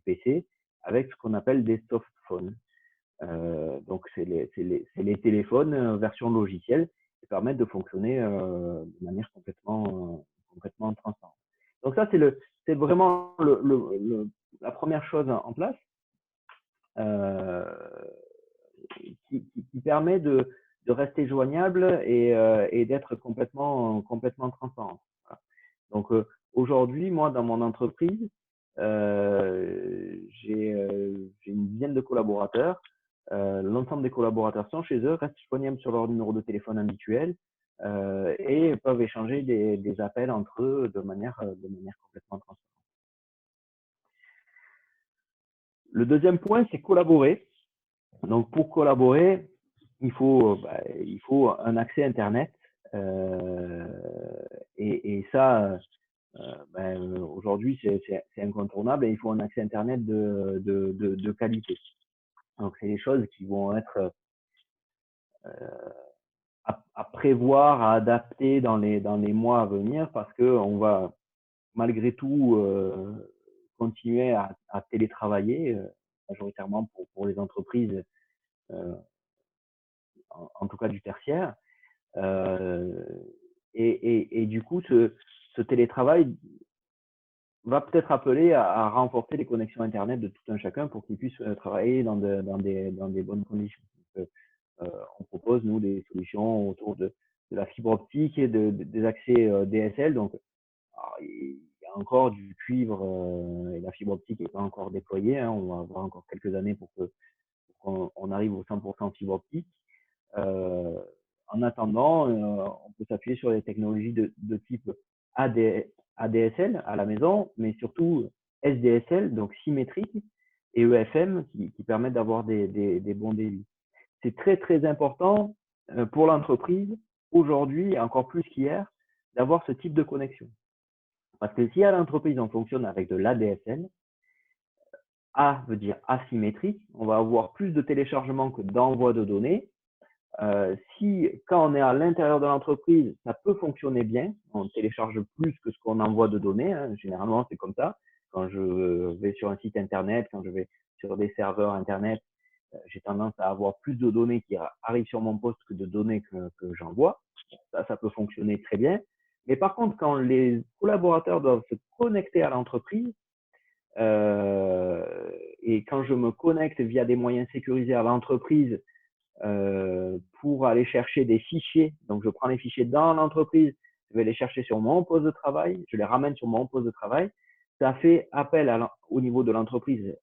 PC avec ce qu'on appelle des soft phones. Donc, c'est les téléphones version logicielle qui permettent de fonctionner de manière complètement transparente. Donc ça, c'est vraiment la première chose en place qui permet de rester joignable et d'être complètement transparent. Voilà. Donc aujourd'hui, moi, dans mon entreprise, j'ai une dizaine de collaborateurs. L'ensemble des collaborateurs sont chez eux, restent joignables sur leur numéro de téléphone habituel et peuvent échanger des appels entre eux de manière complètement transparente. Le deuxième point, c'est collaborer. Donc, pour collaborer, il faut un accès Internet. Et ça, aujourd'hui, c'est incontournable et il faut un accès Internet de qualité. Donc, c'est des choses qui vont être à prévoir, à adapter dans les mois à venir parce qu'on va malgré tout continuer à télétravailler, majoritairement pour les entreprises, en tout cas du tertiaire. Et du coup, ce télétravail va peut-être appeler à renforcer les connexions Internet de tout un chacun pour qu'ils puissent travailler dans des bonnes conditions. Donc, on propose, nous, des solutions autour de la fibre optique et des accès DSL. Donc, il y a encore du cuivre et la fibre optique n'est pas encore déployée. Hein. On va avoir encore quelques années pour qu'on arrive au 100% fibre optique. En attendant, on peut s'appuyer sur les technologies de type ADSL à la maison, mais surtout SDSL, donc symétrique, et EFM qui permettent d'avoir des bons débits. C'est très, très important pour l'entreprise, aujourd'hui, encore plus qu'hier, d'avoir ce type de connexion. Parce que si à l'entreprise, on fonctionne avec de l'ADSL, A veut dire asymétrique, on va avoir plus de téléchargement que d'envoi de données. Si, quand on est à l'intérieur de l'entreprise, ça peut fonctionner bien, on télécharge plus que ce qu'on envoie de données, hein. Généralement c'est comme ça. Quand je vais sur un site internet, quand je vais sur des serveurs internet, j'ai tendance à avoir plus de données qui arrivent sur mon poste que de données que j'envoie. Ça peut fonctionner très bien. Mais par contre, quand les collaborateurs doivent se connecter à l'entreprise, et quand je me connecte via des moyens sécurisés à l'entreprise pour aller chercher des fichiers, donc je prends les fichiers dans l'entreprise, je vais les chercher sur mon poste de travail, je les ramène sur mon poste de travail, ça fait appel au niveau de l'entreprise,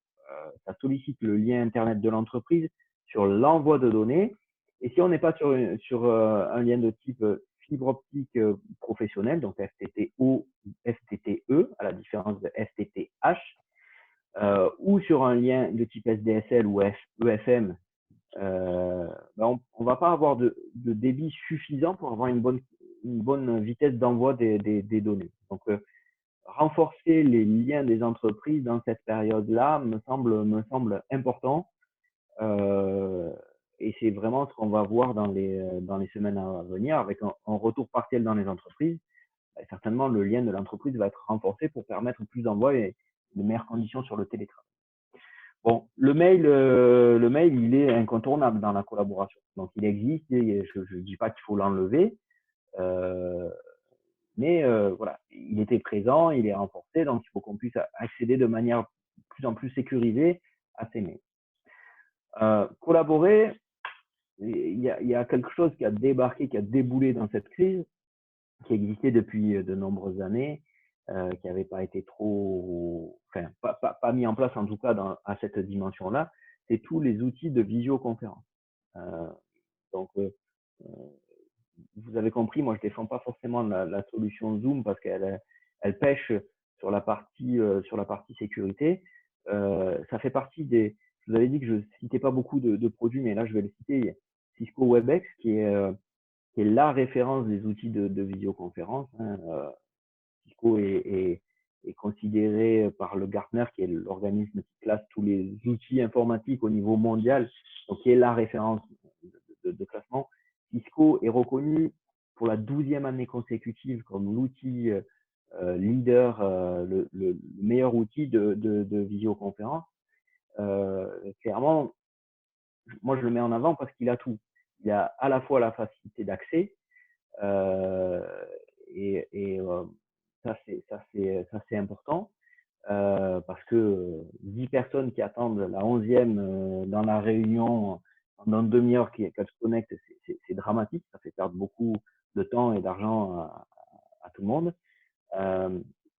ça sollicite le lien Internet de l'entreprise sur l'envoi de données. Et si on n'est pas sur un lien de type fibre optique professionnelle, donc FTTO, FTTE, à la différence de FTTH, ou sur un lien de type SDSL ou EFM, on ne va pas avoir de débit suffisant pour avoir une bonne vitesse d'envoi des données. Donc, renforcer les liens des entreprises dans cette période-là me semble important. Et c'est vraiment ce qu'on va voir dans les semaines à venir avec un retour partiel dans les entreprises. Et certainement, le lien de l'entreprise va être renforcé pour permettre plus d'envois et de meilleures conditions sur le télétravail. Bon, le mail, il est incontournable dans la collaboration. Donc, il existe et je ne dis pas qu'il faut l'enlever. Mais voilà, il était présent, il est renforcé, donc il faut qu'on puisse accéder de manière de plus en plus sécurisée à ces mails. Collaborer, il y a quelque chose qui a débarqué, qui a déboulé dans cette crise, qui existait depuis de nombreuses années, qui n'avaient pas été trop, enfin, pas mis en place en tout cas à cette dimension-là, c'est tous les outils de visioconférence. Donc, vous avez compris, moi je défends pas forcément la solution Zoom parce qu'elle pêche sur la partie sécurité. Ça fait partie des. Je vous avais dit que je citais pas beaucoup de produits, mais là je vais le citer. Cisco Webex qui est la référence des outils de visioconférence. Hein. Cisco est considéré par le Gartner, qui est l'organisme qui classe tous les outils informatiques au niveau mondial, donc qui est la référence de classement. Cisco est reconnu pour la 12e année consécutive comme l'outil leader, le meilleur outil de visioconférence. Clairement, moi je le mets en avant parce qu'il a tout. Il a à la fois la facilité d'accès et ça c'est important parce que 10 personnes qui attendent la 11e dans la réunion dans une demi-heure qu'elles se connectent, c'est dramatique, ça fait perdre beaucoup de temps et d'argent à tout le monde.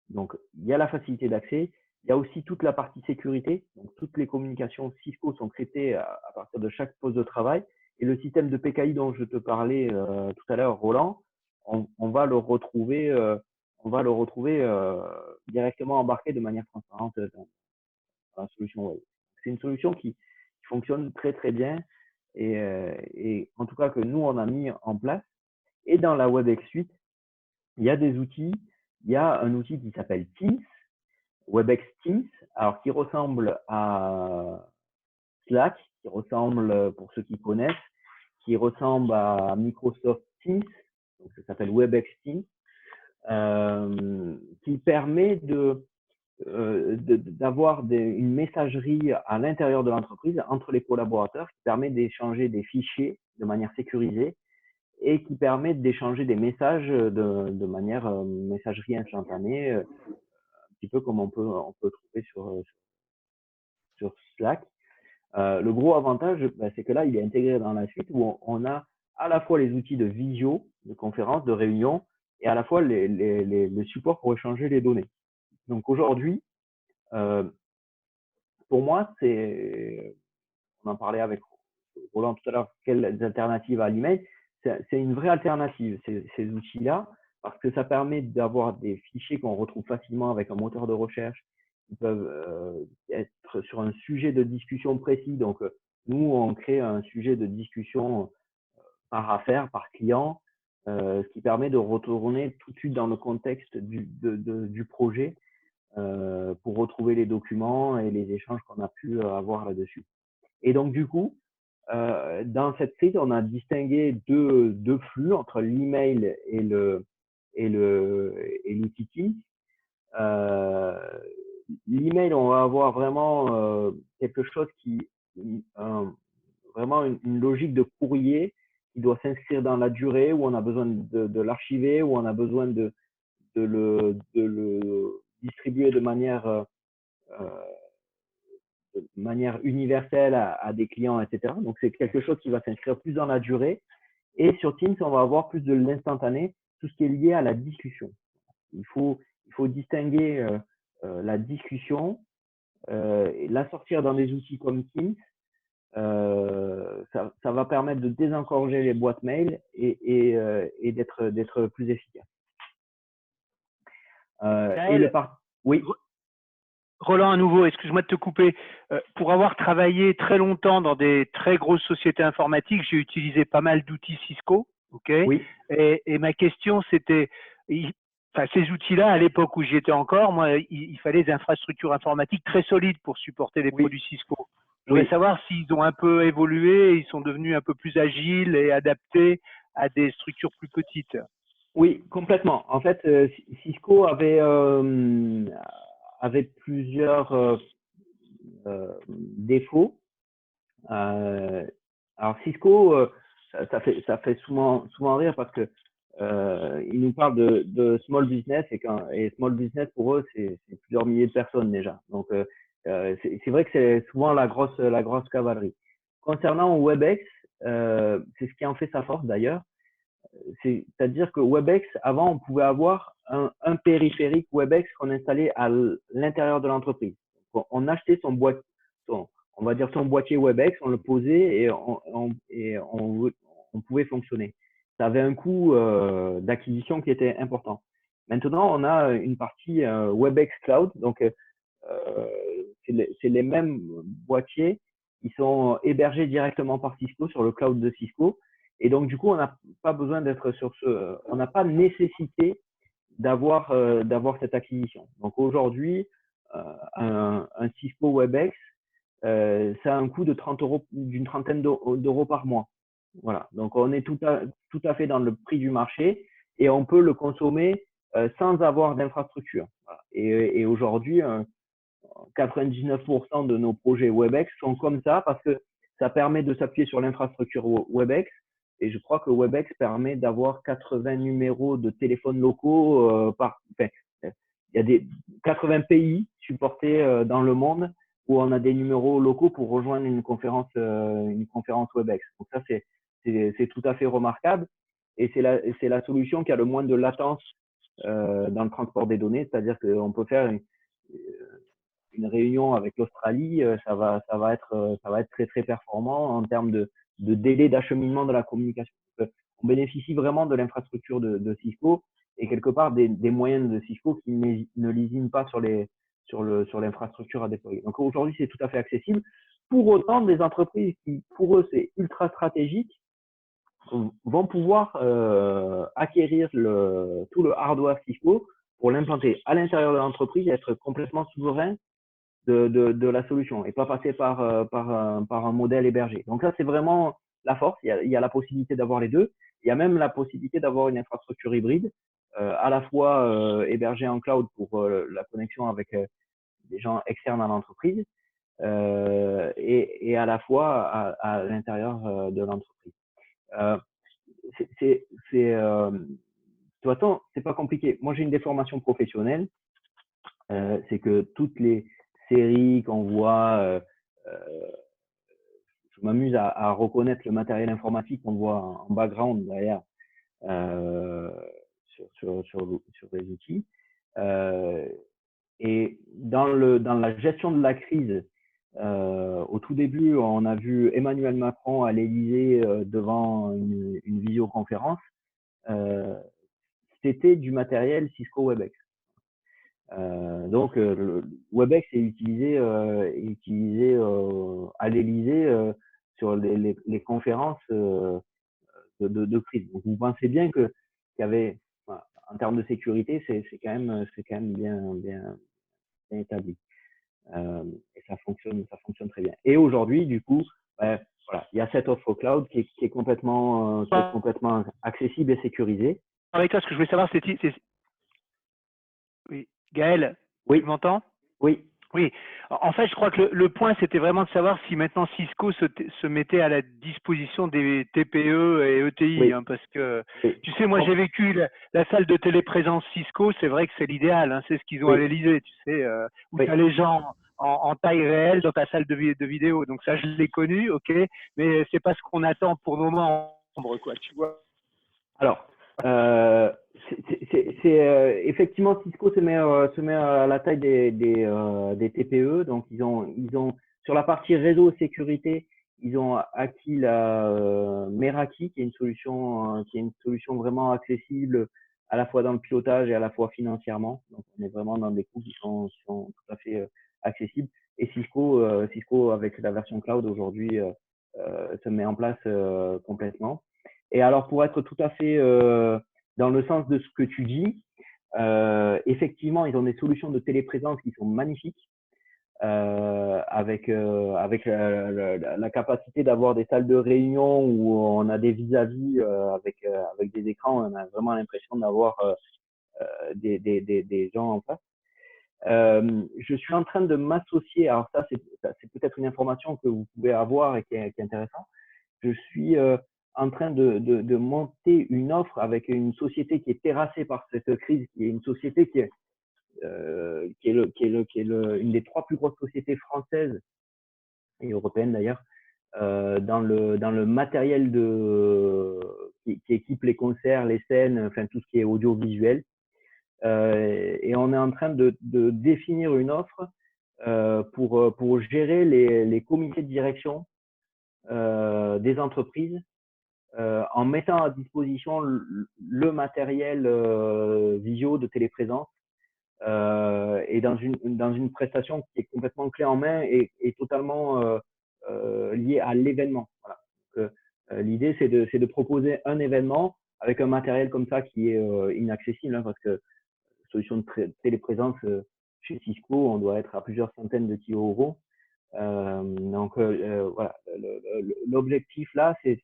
Donc il y a la facilité d'accès, il y a aussi toute la partie sécurité, donc toutes les communications Cisco sont traitées à partir de chaque poste de travail, et le système de PKI dont je te parlais tout à l'heure, Roland, on va le retrouver directement embarqué de manière transparente dans la solution web. C'est une solution qui fonctionne très très bien et en tout cas que nous on a mis en place. Et dans la WebEx Suite, il y a des outils. Il y a un outil qui s'appelle Teams, WebEx Teams, alors qui ressemble à Slack, qui ressemble, pour ceux qui connaissent, qui ressemble à Microsoft Teams, donc ça s'appelle WebEx Teams, qui permet d'avoir une messagerie à l'intérieur de l'entreprise entre les collaborateurs, qui permet d'échanger des fichiers de manière sécurisée et qui permet d'échanger des messages de manière messagerie instantanée, un petit peu comme on peut trouver sur Slack. Le gros avantage, c'est que là, il est intégré dans la suite où on a à la fois les outils de visio, de conférence, de réunion, et à la fois le support pour échanger les données. Donc aujourd'hui, pour moi, on en parlait avec Roland tout à l'heure, quelles alternatives à l'email, c'est une vraie alternative, ces outils-là, parce que ça permet d'avoir des fichiers qu'on retrouve facilement avec un moteur de recherche, qui peuvent être sur un sujet de discussion précis. Donc, nous, on crée un sujet de discussion par affaire, par client, ce qui permet de retourner tout de suite dans le contexte du projet pour retrouver les documents et les échanges qu'on a pu avoir là-dessus. Et donc, du coup, dans cette suite, on a distingué deux flux entre l'email et l'outil Teams. L'email, on va avoir vraiment quelque chose vraiment une logique de courrier qui doit s'inscrire dans la durée, où on a besoin de l'archiver, où on a besoin de le distribuer de manière universelle à des clients, etc. Donc, c'est quelque chose qui va s'inscrire plus dans la durée. Et sur Teams, on va avoir plus de l'instantané, tout ce qui est lié à la discussion. Il faut distinguer la discussion et la sortir dans des outils comme Teams. Ça va permettre de désengorger les boîtes mail et d'être plus efficace. Oui. Roland, à nouveau, excuse-moi de te couper. Pour avoir travaillé très longtemps dans des très grosses sociétés informatiques, j'ai utilisé pas mal d'outils Cisco. Okay. Oui. Et ma question, c'était, ces outils-là, à l'époque où j'y étais encore, moi, il fallait des infrastructures informatiques très solides pour supporter les produits Cisco. Je voudrais savoir s'ils ont un peu évolué, ils sont devenus un peu plus agiles et adaptés à des structures plus petites. Oui, complètement. En fait, Cisco avait plusieurs défauts. Alors Cisco, ça fait souvent rire parce que ils nous parlent de small business et small business pour eux c'est plusieurs milliers de personnes déjà. Donc c'est vrai que c'est souvent la grosse cavalerie. Concernant WebEx, c'est ce qui en fait sa force d'ailleurs. C'est-à-dire que WebEx, avant, on pouvait avoir un périphérique WebEx qu'on installait à l'intérieur de l'entreprise. On achetait son boîtier, on va dire son boîtier WebEx, on le posait et on pouvait fonctionner. Ça avait un coût d'acquisition qui était important. Maintenant, on a une partie WebEx Cloud, donc c'est les mêmes boîtiers qui sont hébergés directement par Cisco sur le cloud de Cisco. Et donc, du coup, on n'a pas besoin d'être on n'a pas nécessité d'avoir cette acquisition. Donc, aujourd'hui, un Cisco WebEx, ça a un coût de 30 euros, d'une trentaine d'euros par mois. Voilà. Donc, on est tout à fait dans le prix du marché et on peut le consommer sans avoir d'infrastructure. Voilà. Et aujourd'hui, 99% de nos projets WebEx sont comme ça parce que ça permet de s'appuyer sur l'infrastructure WebEx. Et je crois que WebEx permet d'avoir 80 numéros de téléphones locaux il y a 80 pays supportés dans le monde où on a des numéros locaux pour rejoindre une conférence WebEx. Donc ça, c'est tout à fait remarquable. Et c'est la solution qui a le moins de latence dans le transport des données. C'est-à-dire qu'on peut faire une réunion avec l'Australie, ça va être très très performant en termes de délai d'acheminement de la communication. On bénéficie vraiment de l'infrastructure de Cisco et quelque part des moyens de Cisco qui ne lésinent pas sur l'infrastructure à déployer. Donc aujourd'hui, c'est tout à fait accessible. Pour autant, des entreprises qui, pour eux, c'est ultra stratégique, vont pouvoir acquérir tout le hardware Cisco pour l'implanter à l'intérieur de l'entreprise et être complètement souverain de la solution et pas passer par un modèle hébergé. Donc ça, c'est vraiment la force. Il y a la possibilité d'avoir les deux. Il y a même la possibilité d'avoir une infrastructure hybride, à la fois hébergée en cloud pour la connexion avec des gens externes à l'entreprise et à la fois à l'intérieur de l'entreprise. De toute façon, c'est pas compliqué. Moi, j'ai une déformation professionnelle. C'est que toutes les séries qu'on voit, je m'amuse à reconnaître le matériel informatique qu'on voit en background derrière sur les outils. Et dans la gestion de la crise, au tout début, on a vu Emmanuel Macron à l'Élysée devant une visioconférence. C'était du matériel Cisco WebEx. Donc, le WebEx est utilisé à l'Élysée sur les conférences de crise. Donc, vous pensez bien qu'il y avait, en termes de sécurité, c'est quand même bien établi. Et ça fonctionne très bien. Et aujourd'hui, du coup, voilà, il y a cette offre cloud qui est complètement accessible et sécurisée. Avec toi, ce que je voulais savoir, c'est oui, Gaël, oui. Tu m'entends? Oui. Oui. En fait, je crois que le point, c'était vraiment de savoir si maintenant Cisco se mettait à la disposition des TPE et ETI, oui. Parce que, tu sais, moi, j'ai vécu la salle de téléprésence Cisco, c'est vrai que c'est l'idéal, c'est ce qu'ils ont à l'Élysée, tu sais, où tu as les gens en taille réelle dans ta salle de vidéo. Donc ça, je l'ai connu, ok, mais c'est pas ce qu'on attend pour nos membres, quoi, tu vois. Alors, effectivement, Cisco se met à la taille des TPE. Donc, ils ont sur la partie réseau sécurité, ils ont acquis la Meraki, qui est une solution vraiment accessible à la fois dans le pilotage et à la fois financièrement. Donc, on est vraiment dans des coûts qui sont tout à fait accessibles. Et Cisco avec la version cloud aujourd'hui se met en place complètement. Et alors, pour être tout à fait dans le sens de ce que tu dis, effectivement, ils ont des solutions de téléprésence qui sont magnifiques, avec la capacité d'avoir des salles de réunion où on a des vis-à-vis avec des écrans, on a vraiment l'impression d'avoir des gens en face. Je suis en train de m'associer, alors ça c'est peut-être une information que vous pouvez avoir et qui est intéressante. Je suis en train de monter une offre avec une société qui est terrassée par cette crise, qui est une société qui est une des 3 plus grosses sociétés françaises et européennes d'ailleurs, dans le matériel qui équipe les concerts, les scènes, enfin tout ce qui est audiovisuel. et on est en train de définir une offre pour gérer les comités de direction des entreprises en mettant à disposition le matériel visio de téléprésence et dans une prestation qui est complètement clé en main et totalement liée à l'événement. Voilà. L'idée, c'est de proposer un événement avec un matériel comme ça qui est inaccessible, hein, parce que solution de téléprésence chez Cisco, on doit être à plusieurs centaines de kilos-euros. Donc voilà, l'objectif là, c'est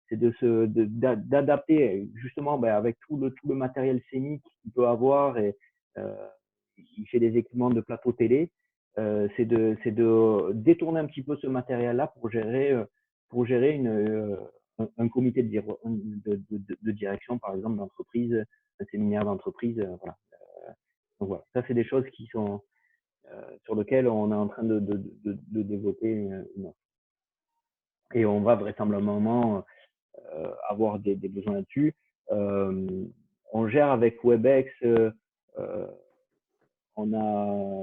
d'adapter justement avec tout le matériel scénique qu'il peut avoir et il fait des équipements de plateau télé. C'est de détourner un petit peu ce matériel-là pour gérer un comité de direction, par exemple, d'entreprise, un séminaire d'entreprise. Voilà. Donc voilà, ça c'est des choses qui sont sur lesquelles on est en train de développer une offre. Et on va vraisemblablement avoir des besoins là-dessus. On gère avec Webex, on a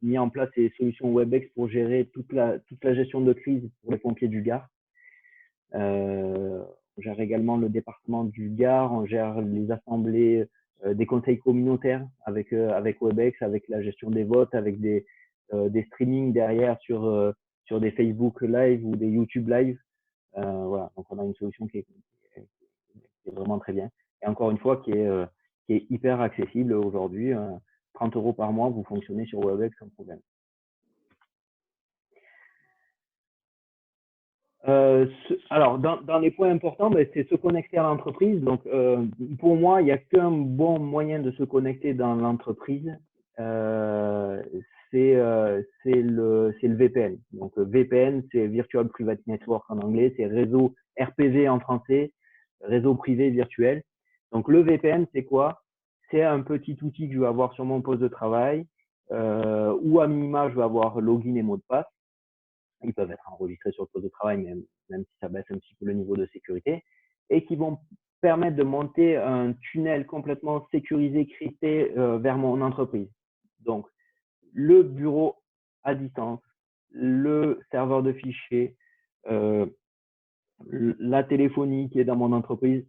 mis en place des solutions Webex pour gérer toute la gestion de crise pour les pompiers du Gard. On gère également le département du Gard, on gère les assemblées des conseils communautaires avec Webex, avec la gestion des votes, avec des streamings derrière sur des Facebook Live ou des YouTube Live. Voilà, donc on a une solution qui est vraiment très bien. Et encore une fois, qui est hyper accessible aujourd'hui. 30 € par mois, vous fonctionnez sur Webex sans problème. Alors, dans les points importants, c'est se connecter à l'entreprise. Donc, pour moi, il n'y a qu'un bon moyen de se connecter dans l'entreprise. C'est le VPN. Donc, VPN, c'est Virtual Private Network en anglais, c'est réseau RPV en français, réseau privé virtuel. Donc, le VPN, c'est quoi? C'est un petit outil que je vais avoir sur mon poste de travail, où à minima, je vais avoir login et mot de passe. Ils peuvent être enregistrés sur le poste de travail, même si ça baisse un petit peu le niveau de sécurité, et qui vont permettre de monter un tunnel complètement sécurisé, crypté vers mon entreprise. Donc, le bureau à distance, le serveur de fichiers, la téléphonie qui est dans mon entreprise,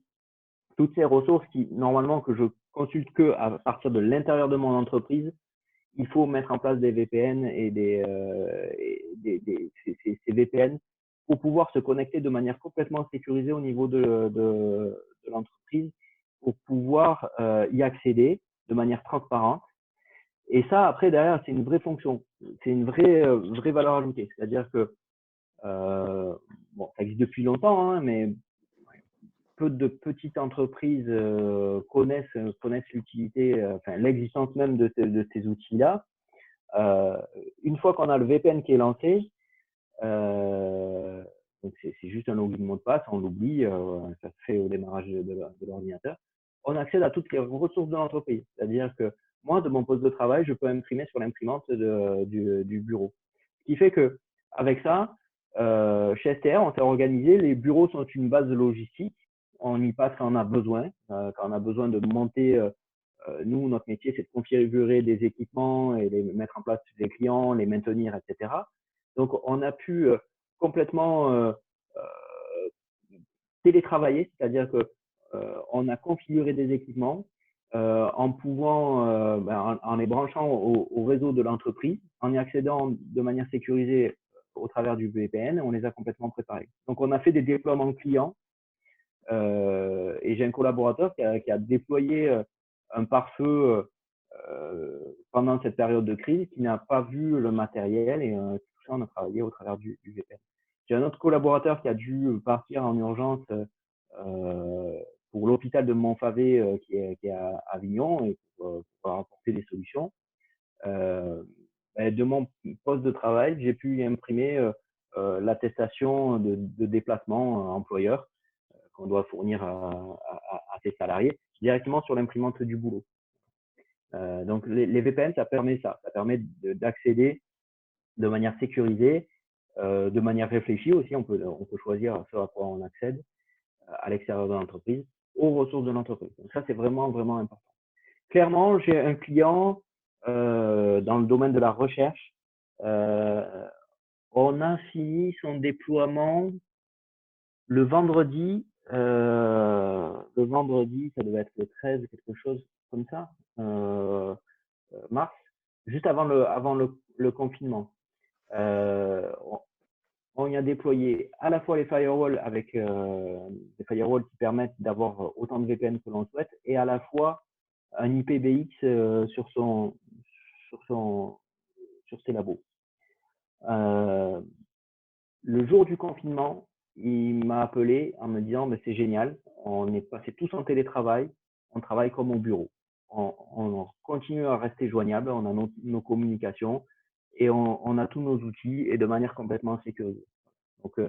toutes ces ressources qui, normalement, que je consulte que à partir de l'intérieur de mon entreprise, il faut mettre en place des VPN et ces VPN pour pouvoir se connecter de manière complètement sécurisée au niveau de l'entreprise, pour pouvoir y accéder de manière transparente. Et ça, après, derrière, c'est une vraie fonction, c'est une vraie valeur ajoutée. C'est-à-dire que, bon, ça existe depuis longtemps, hein, mais peu de petites entreprises connaissent l'utilité, enfin l'existence même de ces outils-là. Une fois qu'on a le VPN qui est lancé, donc c'est juste un login mot de passe, on l'oublie, ça se fait au démarrage de l'ordinateur. On accède à toutes les ressources de l'entreprise. C'est-à-dire que moi, de mon poste de travail, je peux imprimer sur l'imprimante du bureau. Ce qui fait que avec ça, chez STR, on s'est organisé, les bureaux sont une base logistique. On y passe quand on a besoin, de monter. Nous, notre métier, c'est de configurer des équipements et les mettre en place chez les clients, les maintenir, etc. Donc, on a pu complètement télétravailler, c'est-à-dire que on a configuré des équipements en pouvant, en les branchant au réseau de l'entreprise, en y accédant de manière sécurisée au travers du VPN, on les a complètement préparés. Donc, on a fait des déploiements clients et j'ai un collaborateur qui a déployé un pare-feu pendant cette période de crise, qui n'a pas vu le matériel et tout ça, on a travaillé au travers du VPN. J'ai un autre collaborateur qui a dû partir en urgence pour l'hôpital de Montfavet qui est à Avignon et pour apporter des solutions. De mon poste de travail, j'ai pu imprimer l'attestation de déplacement employeur qu'on doit fournir à ses salariés directement sur l'imprimante du boulot. Donc les VPN, ça permet ça permet d'accéder de manière sécurisée, de manière réfléchie aussi. On peut choisir ce à quoi on accède à l'extérieur de l'entreprise, aux ressources de l'entreprise. Donc ça, c'est vraiment important. clairement, j'ai un client dans le domaine de la recherche. On a fini son déploiement le vendredi. Le vendredi, ça devait être le 13, quelque chose comme ça, mars, juste avant le confinement. On y a déployé à la fois les firewalls avec des firewalls qui permettent d'avoir autant de VPN que l'on souhaite, et à la fois un IPBX sur ses labos. Le jour du confinement, il m'a appelé en me disant c'est génial, on est passé tous en télétravail, on travaille comme au bureau. On continue à rester joignable, on a nos communications et on a tous nos outils et de manière complètement sécurisée. Donc,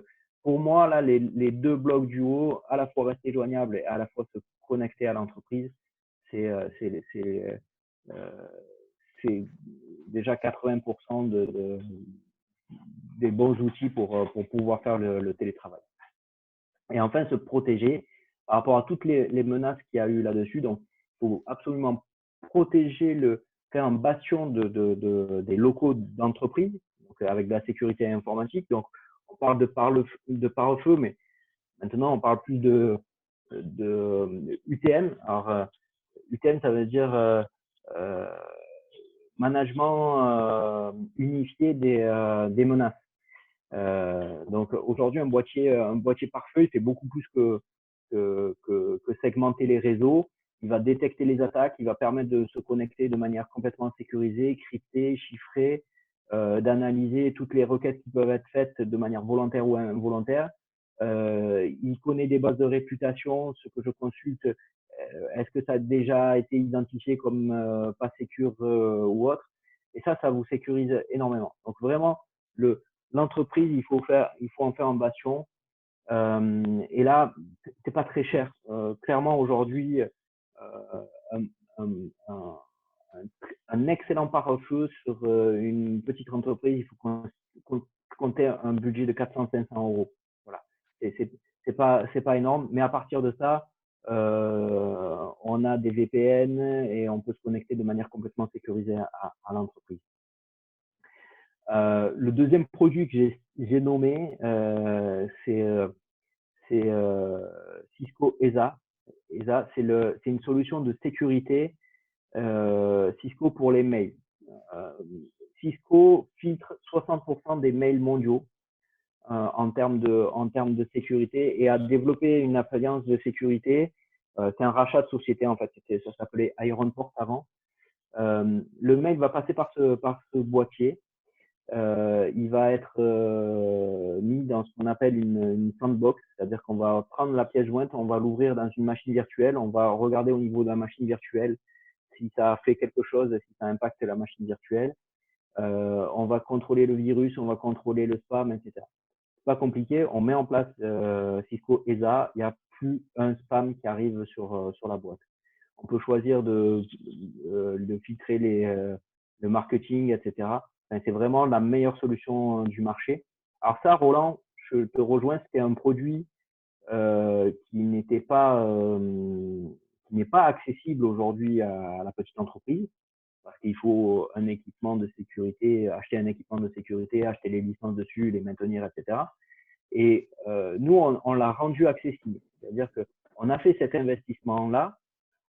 pour moi, là, les deux blocs du haut, à la fois rester joignable et à la fois se connecter à l'entreprise, c'est déjà 80% des bons outils pour pouvoir faire le télétravail. Et enfin, se protéger par rapport à toutes les menaces qu'il y a eu là-dessus. Donc, il faut absolument protéger faire un bastion des locaux d'entreprise, donc avec de la sécurité informatique. Donc, on parle de pare-feu, mais maintenant, on parle plus de UTM. Alors, UTM, ça veut dire management unifié des menaces. Donc aujourd'hui, un boîtier pare-feu, il fait beaucoup plus que segmenter les réseaux. Il va détecter les attaques, il va permettre de se connecter de manière complètement sécurisée, cryptée, chiffrée, d'analyser toutes les requêtes qui peuvent être faites de manière volontaire ou involontaire. Il connaît des bases de réputation, ce que je consulte. Est-ce que ça a déjà été identifié comme pas sécure ou autre? Et ça vous sécurise énormément. Donc vraiment, l'entreprise, il faut en faire un bastion. Et là, c'est pas très cher. Clairement, aujourd'hui, un, un, un excellent pare-feu sur une petite entreprise, il faut compter un budget de 400-500 euros. Voilà. C'est pas énorme, mais à partir de ça, on a des VPN et on peut se connecter de manière complètement sécurisée à l'entreprise. Le deuxième produit que j'ai nommé, c'est Cisco ESA. ESA, c'est une solution de sécurité Cisco pour les mails. Cisco filtre 60% des mails mondiaux en termes de sécurité et a développé une appliance de sécurité. C'est un rachat de société en fait. Ça s'appelait Ironport avant. Le mail va passer par ce boîtier. Il va être mis dans ce qu'on appelle une sandbox, c'est-à-dire qu'on va prendre la pièce jointe, on va l'ouvrir dans une machine virtuelle, on va regarder au niveau de la machine virtuelle si ça fait quelque chose, si ça impacte la machine virtuelle. On va contrôler le virus, on va contrôler le spam, etc. C'est pas compliqué, on met en place Cisco ESA, il n'y a plus un spam qui arrive sur la boîte. On peut choisir de filtrer le marketing, etc. Enfin, c'est vraiment la meilleure solution du marché. Alors ça, Roland, je te rejoins, c'était un produit qui n'est pas accessible aujourd'hui à la petite entreprise parce qu'il faut un équipement de sécurité, acheter un équipement de sécurité, acheter les licences dessus, les maintenir, etc. Et nous, on l'a rendu accessible. C'est-à-dire qu'on a fait cet investissement-là,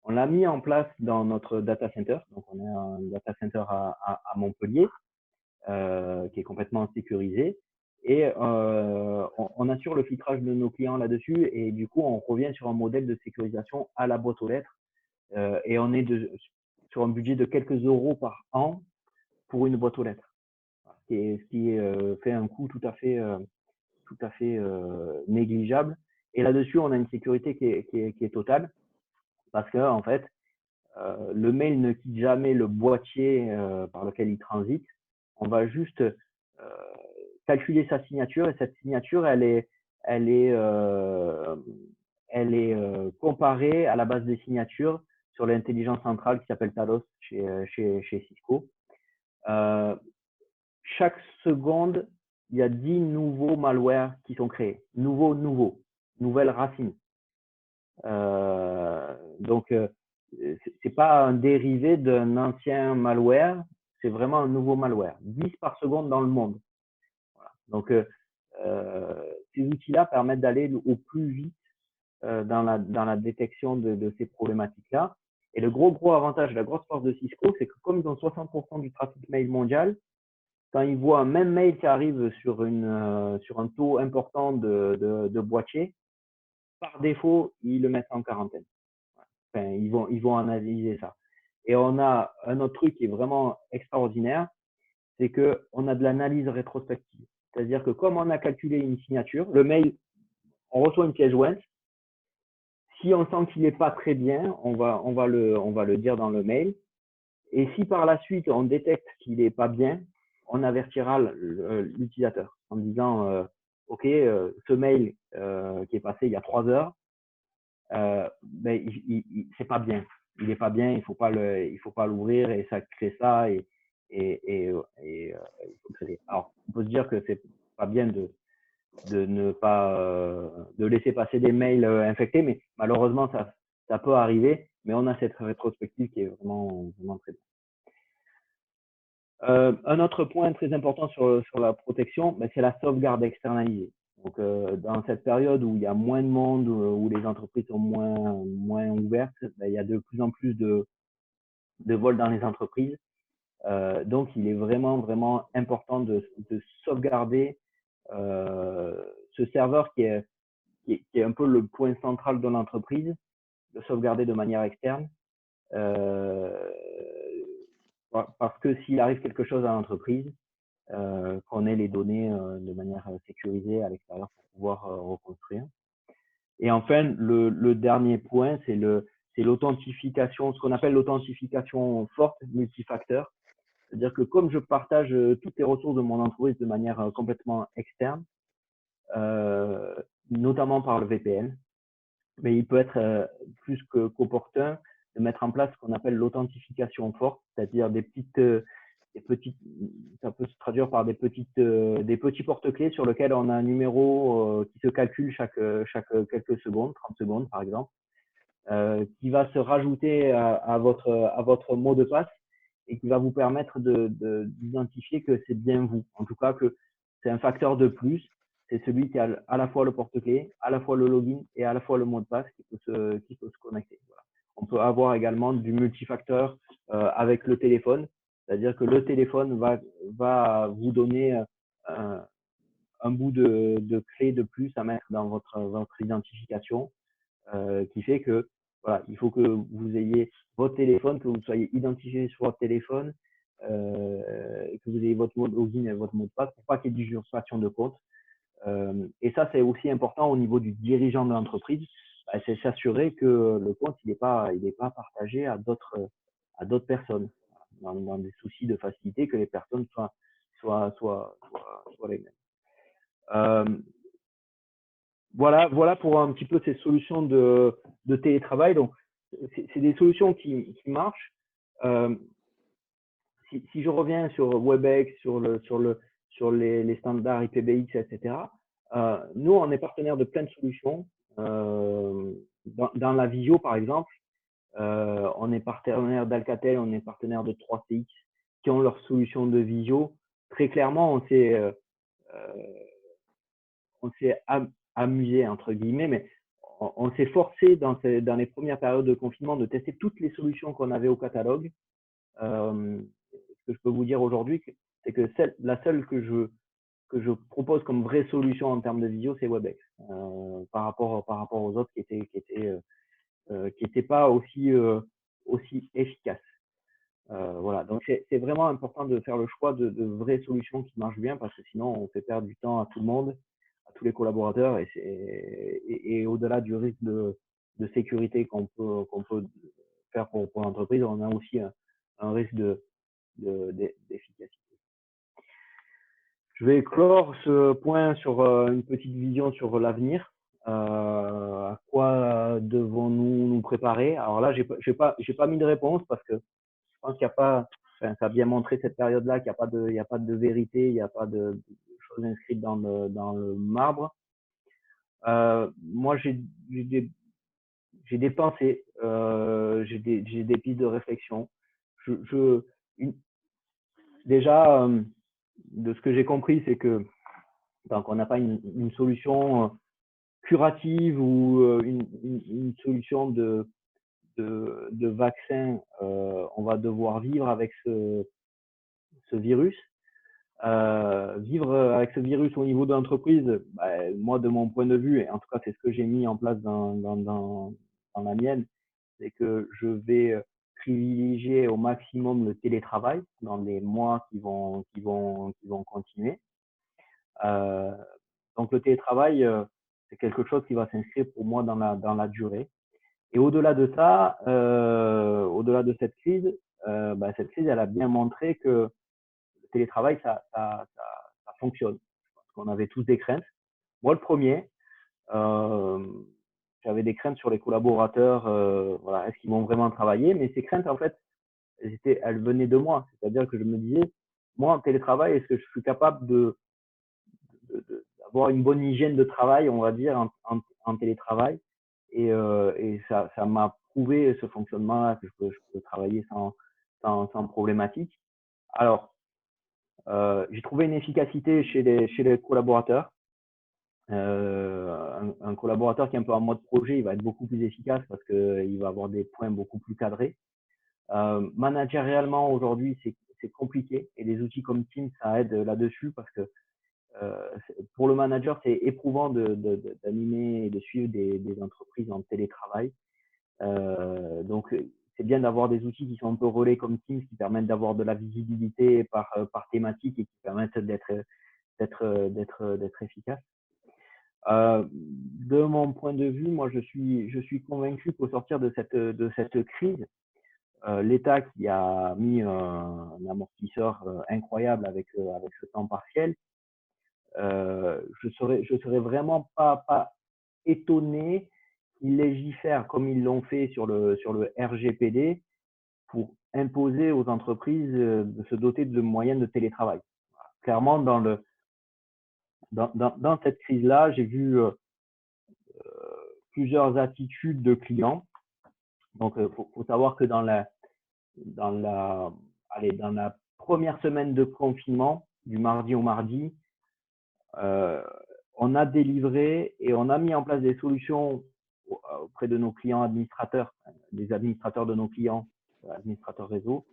on l'a mis en place dans notre data center. Donc, on a un data center à Montpellier qui est complètement sécurisé. Et on assure le filtrage de nos clients là-dessus. Et du coup, on revient sur un modèle de sécurisation à la boîte aux lettres. Et on est sur un budget de quelques euros par an pour une boîte aux lettres. Ce qui fait un coût tout à fait négligeable. Et là-dessus, on a une sécurité qui est totale. Parce que, en fait, le mail ne quitte jamais le boîtier par lequel il transite. On va juste calculer sa signature et cette signature, elle est comparée à la base des signatures sur l'intelligence centrale qui s'appelle Talos chez Cisco. Chaque seconde, il y a 10 nouveaux malwares qui sont créés. Nouvelles racines. Donc, c'est pas un dérivé d'un ancien malware, c'est vraiment un nouveau malware. 10 par seconde dans le monde. Voilà. Donc, ces outils-là permettent d'aller au plus vite dans la détection de ces problématiques-là. Et le gros avantage, la grosse force de Cisco, c'est que comme ils ont 60% du trafic mail mondial, quand ils voient un même mail qui arrive sur un taux important de boîtiers, par défaut, ils le mettent en quarantaine. Enfin, ils vont analyser ça. Et on a un autre truc qui est vraiment extraordinaire, c'est qu'on a de l'analyse rétrospective. C'est-à-dire que comme on a calculé une signature, le mail, on reçoit une pièce jointe. Si on sent qu'il n'est pas très bien, on va le dire dans le mail. Et si par la suite on détecte qu'il n'est pas bien, on avertira l'utilisateur en disant OK, ce mail qui est passé il y a 3 heures, ben, c'est pas bien. Il n'est pas bien, il faut pas l'ouvrir et ça crée ça et il faut créer. Alors, on peut se dire que c'est pas bien de ne pas de laisser passer des mails infectés, mais malheureusement ça peut arriver. Mais on a cette rétrospective qui est vraiment très bien. Un autre point très important sur la protection, ben, c'est la sauvegarde externalisée. Donc, dans cette période où il y a moins de monde, où les entreprises sont moins ouvertes, ben, il y a de plus en plus de vols dans les entreprises. Donc, il est vraiment important de sauvegarder ce serveur qui est un peu le point central de l'entreprise, de sauvegarder de manière externe. Parce que s'il arrive quelque chose à l'entreprise, qu'on ait les données de manière sécurisée à l'extérieur pour pouvoir reconstruire. Et enfin, le dernier point, c'est l'authentification, ce qu'on appelle l'authentification forte multifacteur. C'est-à-dire que comme je partage toutes les ressources de mon entreprise de manière complètement externe, notamment par le VPN, mais il peut être plus qu'opportun de mettre en place ce qu'on appelle l'authentification forte, c'est-à-dire ça peut se traduire par des petits porte-clés sur lesquels on a un numéro qui se calcule chaque quelques secondes, 30 secondes par exemple, qui va se rajouter à votre mot de passe et qui va vous permettre d'identifier que c'est bien vous. En tout cas, que c'est un facteur de plus. C'est celui qui a à la fois le porte-clés, à la fois le login et à la fois le mot de passe qui peut se connecter. Voilà. On peut avoir également du multifacteur avec le téléphone. C'est-à-dire que le téléphone va vous donner un bout de clé de plus à mettre dans votre identification qui fait que voilà, il faut que vous ayez votre téléphone, que vous soyez identifié sur votre téléphone, que vous ayez votre mot de login et votre mot de passe pour pas qu'il y ait d'usurpation de compte. Et ça, c'est aussi important au niveau du dirigeant de l'entreprise, c'est s'assurer que le compte il n'est pas partagé à d'autres personnes, dans des soucis de facilité, que les personnes soient les mêmes. Voilà pour un petit peu ces solutions de télétravail. Donc, c'est des solutions qui marchent. Si je reviens sur Webex, sur les standards IPBX, etc., nous, on est partenaire de plein de solutions. Dans la visio, par exemple, on est partenaire d'Alcatel, on est partenaire de 3CX, qui ont leur solution de visio. Très clairement, on s'est amusé, entre guillemets, mais on s'est forcé dans les premières périodes de confinement de tester toutes les solutions qu'on avait au catalogue. Ce que je peux vous dire aujourd'hui, c'est que la seule que je propose comme vraie solution en termes de visio, c'est Webex, par rapport aux autres qui étaient pas aussi efficaces. Voilà, donc c'est vraiment important de faire le choix de vraies solutions qui marchent bien, parce que sinon on fait perdre du temps à tout le monde, à tous les collaborateurs, et au-delà du risque de sécurité qu'on peut faire pour l'entreprise, on a aussi un risque d'efficacité. Je vais clore ce point sur une petite vision sur l'avenir. À quoi devons-nous nous préparer? Alors là, j'ai pas mis de réponse, parce que je pense qu'il n'y a pas, enfin, ça a bien montré cette période-là qu'il n'y a pas de vérité, il n'y a pas de choses inscrites dans le marbre. Moi, j'ai j'ai des pensées, j'ai des pistes de réflexion. Je, une- déjà, de ce que j'ai compris, c'est que tant qu'on n'a pas une solution curative ou une solution de vaccin, on va devoir vivre avec ce virus. Vivre avec ce virus au niveau de l'entreprise, bah, moi, de mon point de vue, et en tout cas, c'est ce que j'ai mis en place dans la mienne, c'est que je vais privilégier au maximum le télétravail dans les mois qui vont continuer. Euh, donc, le télétravail, c'est quelque chose qui va s'inscrire pour moi dans la durée. Et au-delà de ça, au-delà de cette crise, elle a bien montré que le télétravail, ça fonctionne. Parce qu'on avait tous des craintes. Moi, le premier, euh, j'avais des craintes sur les collaborateurs. Voilà, est-ce qu'ils vont vraiment travailler? Mais ces craintes, en fait, elles venaient de moi. C'est-à-dire que je me disais, moi, en télétravail, est-ce que je suis capable d'avoir une bonne hygiène de travail, on va dire, en télétravail? Et ça m'a prouvé ce fonctionnement-là, que je peux travailler sans problématique. Alors, j'ai trouvé une efficacité chez les collaborateurs. Un collaborateur qui est un peu en mode projet, il va être beaucoup plus efficace parce qu'il va avoir des points beaucoup plus cadrés. Managérialement, aujourd'hui, c'est compliqué et les outils comme Teams, ça aide là-dessus parce que pour le manager, c'est éprouvant d'animer et de suivre des entreprises en télétravail. Donc, c'est bien d'avoir des outils qui sont un peu relais comme Teams, qui permettent d'avoir de la visibilité par thématique et qui permettent d'être efficace. De mon point de vue, moi, je suis convaincu qu'au sortir de cette crise, l'État qui a mis un amortisseur incroyable avec ce temps partiel, je serais vraiment pas étonné qu'ils légifèrent comme ils l'ont fait sur le RGPD pour imposer aux entreprises de se doter de moyens de télétravail. Clairement, dans cette crise-là, j'ai vu plusieurs attitudes de clients. Donc, faut savoir que dans la première semaine de confinement, du mardi au mardi, on a délivré et on a mis en place des solutions auprès de nos clients administrateurs, des administrateurs de nos clients, administrateurs réseau,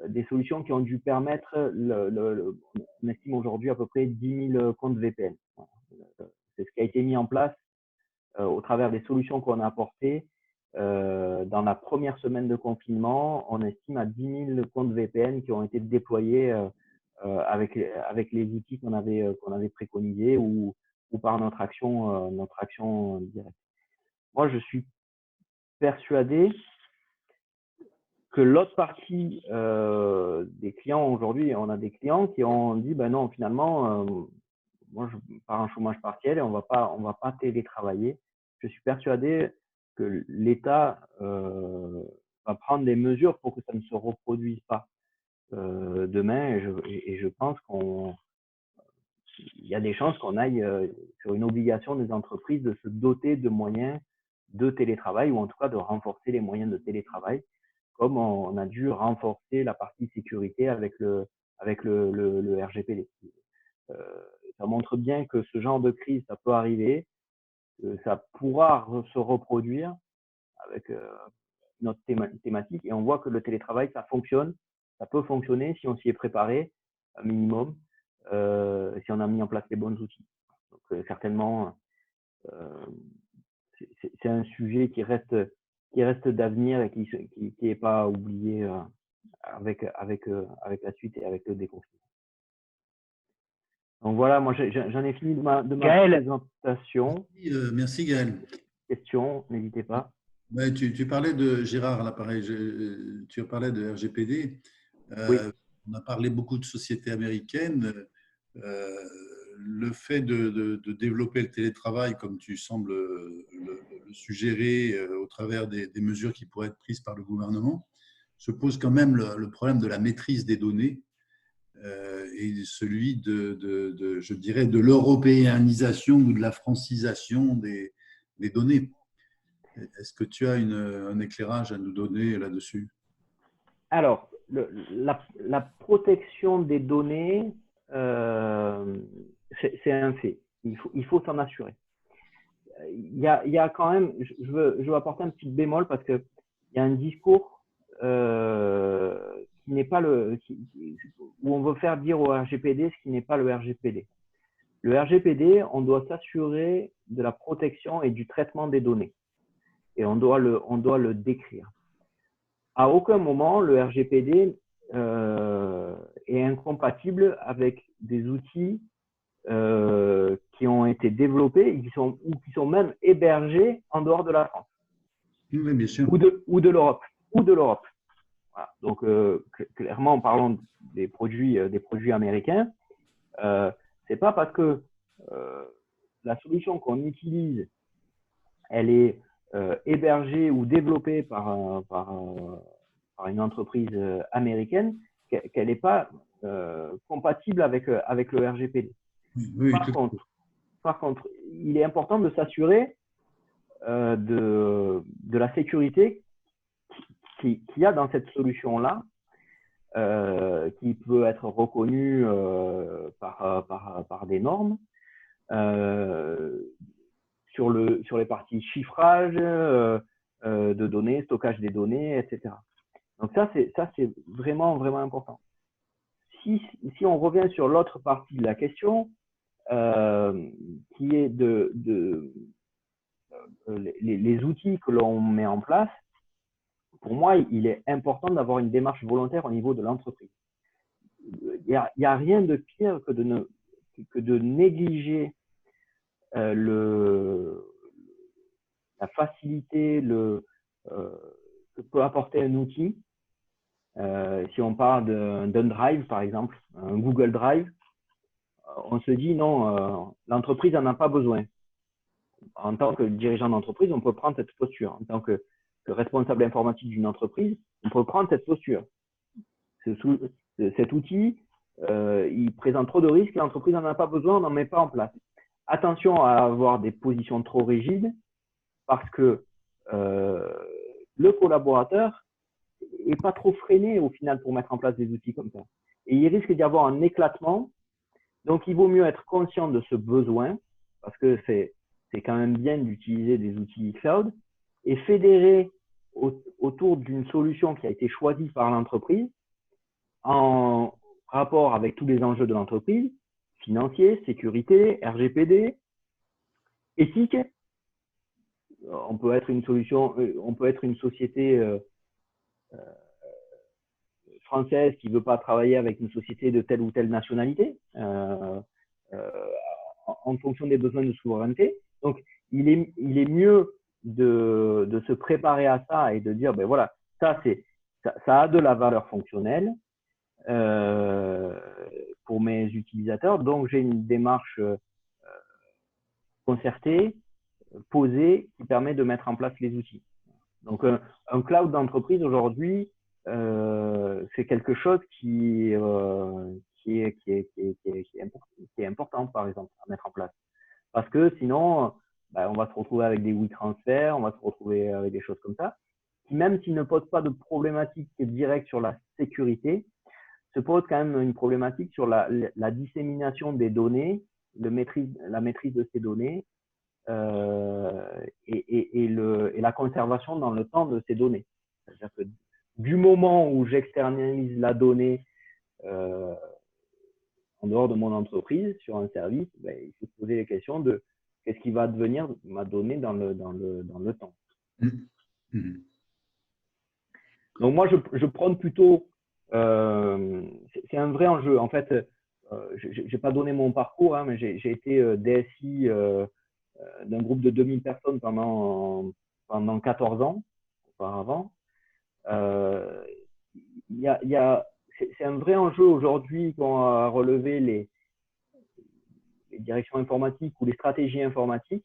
des solutions qui ont dû permettre, on estime aujourd'hui à peu près 10 000 comptes VPN. C'est ce qui a été mis en place au travers des solutions qu'on a apportées. Dans la première semaine de confinement, on estime à 10 000 comptes VPN qui ont été déployés avec les outils qu'on avait préconisés ou par notre action directe. Moi, je suis persuadé que l'autre partie des clients aujourd'hui, on a des clients qui ont dit ben non, finalement, moi je pars en chômage partiel et on va pas télétravailler. Je suis persuadé que l'État va prendre des mesures pour que ça ne se reproduise pas demain et je pense qu'il y a des chances qu'on aille sur une obligation des entreprises de se doter de moyens de télétravail ou en tout cas de renforcer les moyens de télétravail comme on a dû renforcer la partie sécurité avec le RGPD. Ça montre bien que ce genre de crise, ça peut arriver, que ça pourra se reproduire avec notre thématique et on voit que le télétravail, ça fonctionne, ça peut fonctionner si on s'y est préparé un minimum, si on a mis en place les bons outils. Donc certainement, c'est un sujet qui reste d'avenir et qui est pas oublié avec la suite et avec le déconfinement. Donc voilà, moi j'en ai fini de ma présentation. Merci Gaël. Questions, n'hésitez pas. Ouais, tu parlais de Gérard à l'appareil, tu parlais de RGPD. Oui. On a parlé beaucoup de sociétés américaines. Le fait de développer le télétravail, comme tu sembles le suggérer au travers des mesures qui pourraient être prises par le gouvernement, se pose quand même le problème de la maîtrise des données et celui je dirais, de l'européanisation ou de la francisation des données. Est-ce que tu as un éclairage à nous donner là-dessus? Alors, la protection des données, c'est un fait. Il faut s'en assurer. Il y a quand même, je veux apporter un petit bémol parce qu'il y a un discours qui n'est pas où on veut faire dire au RGPD ce qui n'est pas le RGPD. Le RGPD, on doit s'assurer de la protection et du traitement des données. Et on doit le décrire. À aucun moment, le RGPD est incompatible avec des outils qui ont été développés ou qui sont même hébergés en dehors de la France. Oui, bien sûr. Ou de l'Europe. Voilà. Donc, clairement, en parlant des produits américains, c'est pas parce que la solution qu'on utilise, elle est hébergée ou développée par une entreprise américaine, qu'elle n'est pas compatible avec le RGPD. Oui, par contre, il est important de s'assurer de la sécurité qu'il y a dans cette solution-là, qui peut être reconnue par des normes, sur les parties chiffrage de données, stockage des données, etc. Donc ça, c'est vraiment, vraiment important. Si on revient sur l'autre partie de la question, qui est les outils que l'on met en place, pour moi, il est important d'avoir une démarche volontaire au niveau de l'entreprise. Il y a rien de pire que de négliger la facilité que peut apporter un outil. Si on parle d'un Drive, par exemple, un Google Drive, on se dit non, l'entreprise n'en a pas besoin. En tant que dirigeant d'entreprise, on peut prendre cette posture. En tant que responsable informatique d'une entreprise, on peut prendre cette posture. Cet outil, il présente trop de risques, l'entreprise n'en a pas besoin, on n'en met pas en place. Attention à avoir des positions trop rigides parce que le collaborateur n'est pas trop freiné au final pour mettre en place des outils comme ça. Et il risque d'y avoir un éclatement. Donc, il vaut mieux être conscient de ce besoin parce que c'est quand même bien d'utiliser des outils cloud et fédérer autour d'une solution qui a été choisie par l'entreprise en rapport avec tous les enjeux de l'entreprise, financiers, sécurité, RGPD, éthique. On peut être une société française qui ne veut pas travailler avec une société de telle ou telle nationalité en fonction des besoins de souveraineté. Donc, il est mieux de se préparer à ça et de dire, ben voilà, ça a de la valeur fonctionnelle pour mes utilisateurs. Donc, j'ai une démarche concertée, posée, qui permet de mettre en place les outils. Donc, un cloud d'entreprise aujourd'hui, c'est quelque chose qui est important, par exemple, à mettre en place. Parce que sinon, on va se retrouver avec des WeTransfer, on va se retrouver avec des choses comme ça, qui même s'ils ne posent pas de problématique directe sur la sécurité, se pose quand même une problématique sur la dissémination des données, la maîtrise de ces données et la conservation dans le temps de ces données. C'est-à-dire que du moment où j'externalise la donnée en dehors de mon entreprise sur un service, il faut se poser les questions de qu'est-ce qui va devenir ma donnée dans le temps. Donc moi, je prône plutôt, c'est un vrai enjeu. En fait, je n'ai pas donné mon parcours, mais j'ai été DSI d'un groupe de 2000 personnes pendant 14 ans auparavant. C'est un vrai enjeu aujourd'hui qu'on a relevé les directions informatiques ou les stratégies informatiques.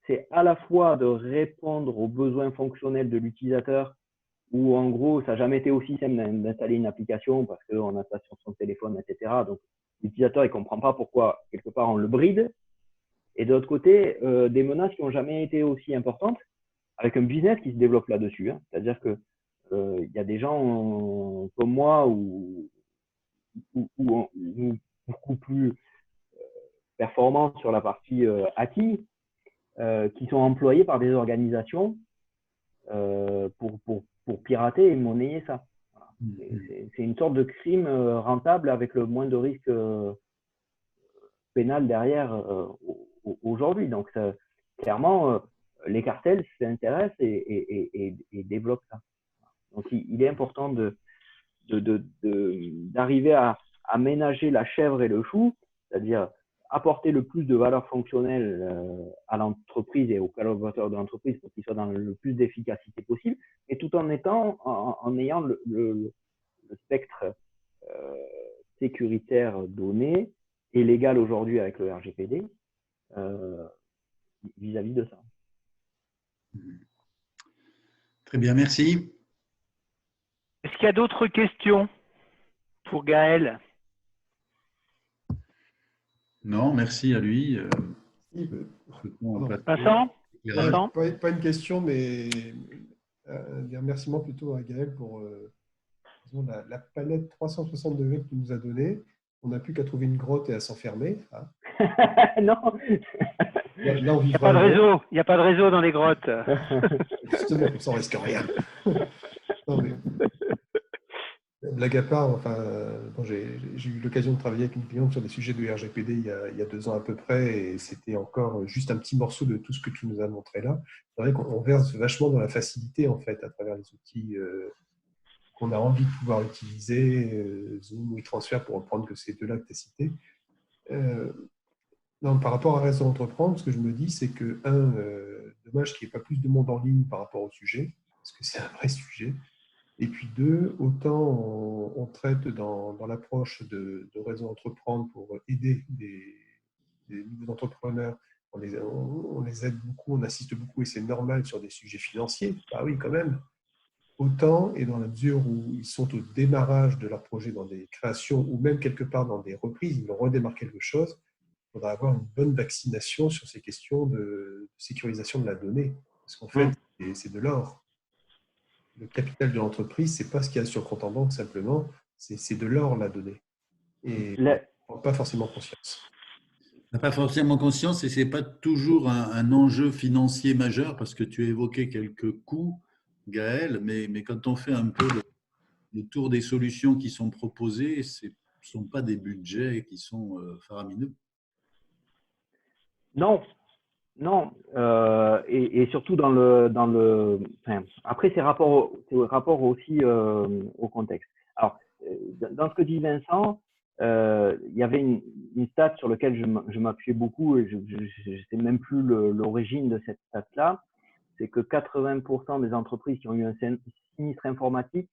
C'est à la fois de répondre aux besoins fonctionnels de l'utilisateur où en gros, ça n'a jamais été aussi simple d'installer une application parce qu'on a ça sur son téléphone, etc. Donc, l'utilisateur, il ne comprend pas pourquoi, quelque part, on le bride. Et de l'autre côté, des menaces qui n'ont jamais été aussi importantes avec un business qui se développe là-dessus, hein. C'est-à-dire que il y a des gens comme moi ou beaucoup plus performants sur la partie hacking qui sont employés par des organisations pour pirater et monnayer ça. Voilà. C'est une sorte de crime rentable avec le moins de risque pénal derrière aujourd'hui. Donc, clairement, les cartels s'intéressent et développent ça. Donc, il est important d'arriver à ménager la chèvre et le chou, c'est-à-dire apporter le plus de valeur fonctionnelle à l'entreprise et aux collaborateurs de l'entreprise pour qu'ils soient dans le plus d'efficacité possible, et tout en ayant le spectre sécuritaire donné et légal aujourd'hui avec le RGPD vis-à-vis de ça. Très bien, merci. Est-ce qu'il y a d'autres questions pour Gaël? Non, merci à lui. Vincent? Pas une question, mais un remerciement plutôt à Gaël pour la palette 360 degrés que tu nous as donnée. On n'a plus qu'à trouver une grotte et à s'enfermer. Hein. Non. Là, on il n'y a pas de réseau. Il n'y a pas de réseau dans les grottes. Justement, comme ça, on risque rien. Non, mais, blague à part, enfin, bon, j'ai eu l'occasion de travailler avec une cliente sur des sujets de RGPD il y a 2 ans à peu près, et c'était encore juste un petit morceau de tout ce que tu nous as montré là. C'est vrai qu'on verse vachement dans la facilité en fait à travers les outils qu'on a envie de pouvoir utiliser, Zoom ou e-transfer pour reprendre que ces 2-là que tu as cités. Non, par rapport à Réseau Entreprendre, ce que je me dis, c'est que, dommage qu'il n'y ait pas plus de monde en ligne par rapport au sujet, parce que c'est un vrai sujet. Et puis 2, autant on traite dans l'approche de Réseau Entreprendre pour aider des nouveaux entrepreneurs, on les aide beaucoup, on assiste beaucoup, et c'est normal sur des sujets financiers, bah oui quand même. Autant, et dans la mesure où ils sont au démarrage de leur projet dans des créations ou même quelque part dans des reprises, ils vont redémarrer quelque chose, il faudra avoir une bonne vaccination sur ces questions de sécurisation de la donnée. Parce qu'en fait, c'est de l'or. Le capital de l'entreprise, ce n'est pas ce qu'il y a sur le compte en banque simplement, c'est de l'or la donnée. Et on n'a pas forcément conscience. On n'a pas forcément conscience et ce n'est pas toujours un enjeu financier majeur parce que tu as évoqué quelques coûts, Gaël, mais quand on fait un peu le tour des solutions qui sont proposées, ce ne sont pas des budgets qui sont faramineux. Non, non, et surtout enfin, après c'est rapport aussi au contexte. Alors, dans ce que dit Vincent, il y avait une stat sur laquelle je m'appuyais beaucoup et je ne sais même plus l'origine de cette stat-là, c'est que 80% des entreprises qui ont eu un sinistre informatique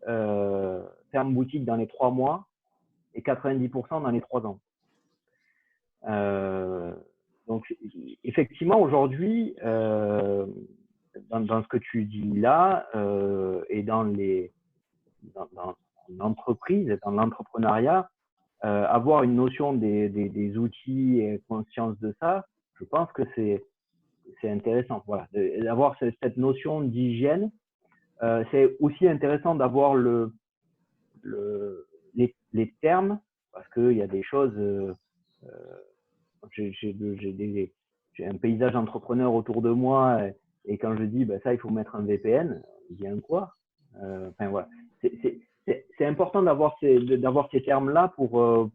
ferment boutique dans les 3 mois et 90% dans les 3 ans. Donc, effectivement, aujourd'hui, dans ce que tu dis là, et dans l'entreprise, dans l'entrepreneuriat, avoir une notion des outils et conscience de ça, je pense que c'est intéressant. Voilà, d'avoir cette notion d'hygiène. C'est aussi intéressant d'avoir les termes, parce qu'il y a des choses. J'ai un paysage entrepreneur autour de moi et quand je dis ça il faut mettre un VPN, il dit un quoi, enfin voilà, c'est important d'avoir ces termes là pour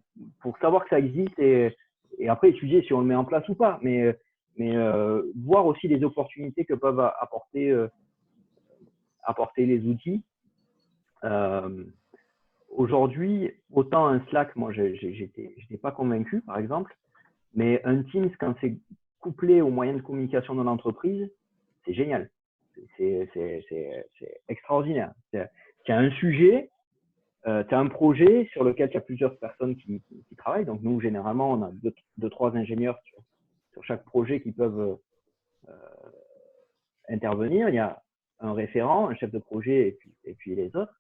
savoir que ça existe et après étudier si on le met en place ou pas, mais voir aussi les opportunités que peuvent apporter les outils. Aujourd'hui, autant un Slack, moi j'étais pas convaincu par exemple. Mais un Teams, quand c'est couplé aux moyens de communication de l'entreprise, c'est génial. C'est extraordinaire. Tu as un sujet, tu as un projet sur lequel tu as plusieurs personnes qui travaillent. Donc, nous, généralement, on a 2-3 ingénieurs sur chaque projet qui peuvent intervenir. Il y a un référent, un chef de projet et puis les autres.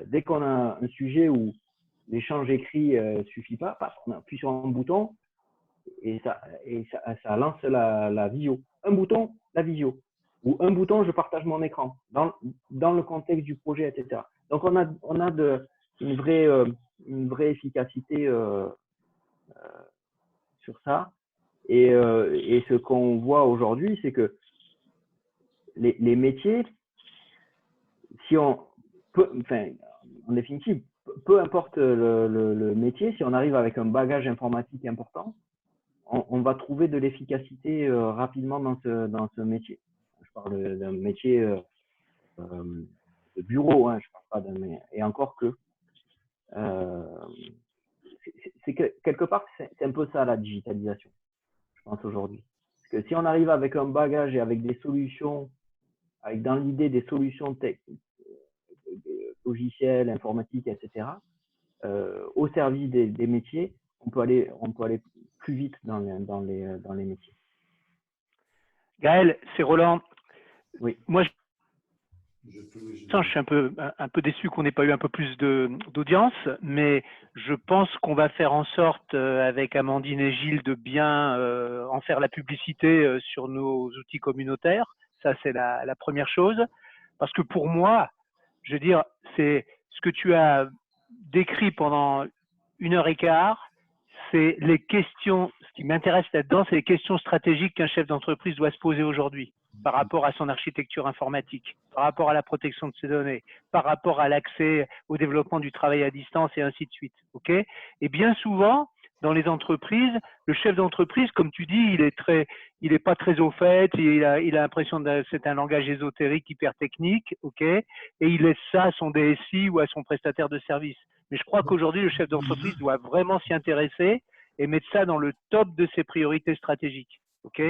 Dès qu'on a un sujet où l'échange écrit ne suffit pas, on appuie sur un bouton et ça lance la visio. Un bouton, la visio. ou un bouton, je partage mon écran dans le contexte du projet, etc. Donc, on a une vraie efficacité sur ça. Et ce qu'on voit aujourd'hui, c'est que les métiers, si on peut, enfin, en définitive, peu importe le métier, si on arrive avec un bagage informatique important, on va trouver de l'efficacité rapidement dans ce métier. Je parle d'un métier de bureau, hein, je parle pas et encore que. C'est quelque part, c'est un peu ça la digitalisation, je pense aujourd'hui. Parce que si on arrive avec un bagage et avec des solutions, avec dans l'idée des solutions techniques, logiciels, informatiques, etc., au service des métiers, on peut aller plus vite dans les métiers. Gaël, c'est Roland. Oui. Moi, je suis un peu déçu qu'on n'ait pas eu un peu plus d'audience, mais je pense qu'on va faire en sorte, avec Amandine et Gilles, de bien en faire la publicité sur nos outils communautaires. Ça, c'est la première chose. Parce que pour moi, je veux dire, c'est ce que tu as décrit pendant 1h15, c'est les questions, ce qui m'intéresse là-dedans, c'est les questions stratégiques qu'un chef d'entreprise doit se poser aujourd'hui par rapport à son architecture informatique, par rapport à la protection de ses données, par rapport à l'accès au développement du travail à distance et ainsi de suite. Okay ? Et bien souvent, dans les entreprises, le chef d'entreprise, comme tu dis, il est pas très au fait, il a l'impression que c'est un langage ésotérique hyper technique, ok, et il laisse ça à son DSI ou à son prestataire de service. Mais je crois qu'aujourd'hui, le chef d'entreprise doit vraiment s'y intéresser et mettre ça dans le top de ses priorités stratégiques, ok,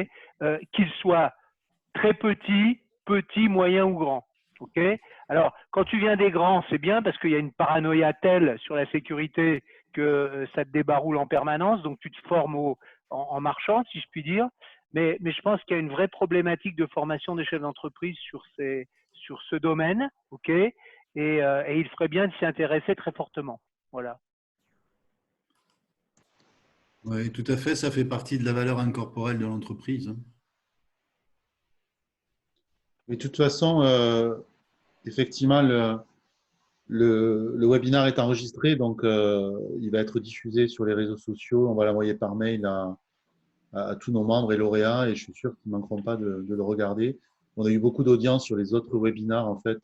qu'il soit très petit, moyen ou grand. Okay. Alors, quand tu viens des grands, c'est bien parce qu'il y a une paranoïa telle sur la sécurité que ça te débaroule en permanence, donc tu te formes en marchant, si je puis dire. Mais je pense qu'il y a une vraie problématique de formation des chefs d'entreprise sur ce domaine, ok, et il ferait bien de s'y intéresser très fortement. Voilà. Oui, tout à fait, ça fait partie de la valeur incorporelle de l'entreprise. Mais de toute façon, effectivement, le webinaire est enregistré, donc il va être diffusé sur les réseaux sociaux. On va l'envoyer par mail à tous nos membres et lauréats, et je suis sûr qu'ils ne manqueront pas de le regarder. On a eu beaucoup d'audience sur les autres webinaires, en fait,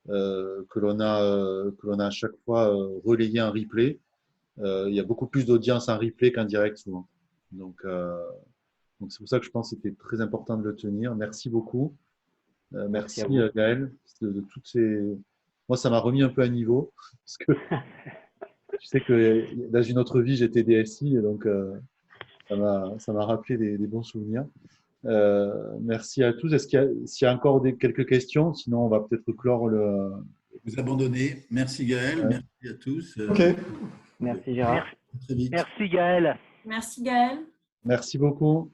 que l'on a à chaque fois relayé en replay. Il y a beaucoup plus d'audience en replay qu'en direct souvent. Donc c'est pour ça que je pense que c'était très important de le tenir. Merci beaucoup. Merci Gaël. De toutes ces... Moi, ça m'a remis un peu à niveau. Parce que tu sais que dans une autre vie, j'étais DSI, et donc ça m'a rappelé des bons souvenirs. Merci à tous. S'il y a encore quelques questions, sinon on va peut-être clore le... Vous abandonnez. Merci Gaël, ouais. Merci à tous. Ok. Merci Gérard. Merci Gaël. Merci Gaël. Merci beaucoup.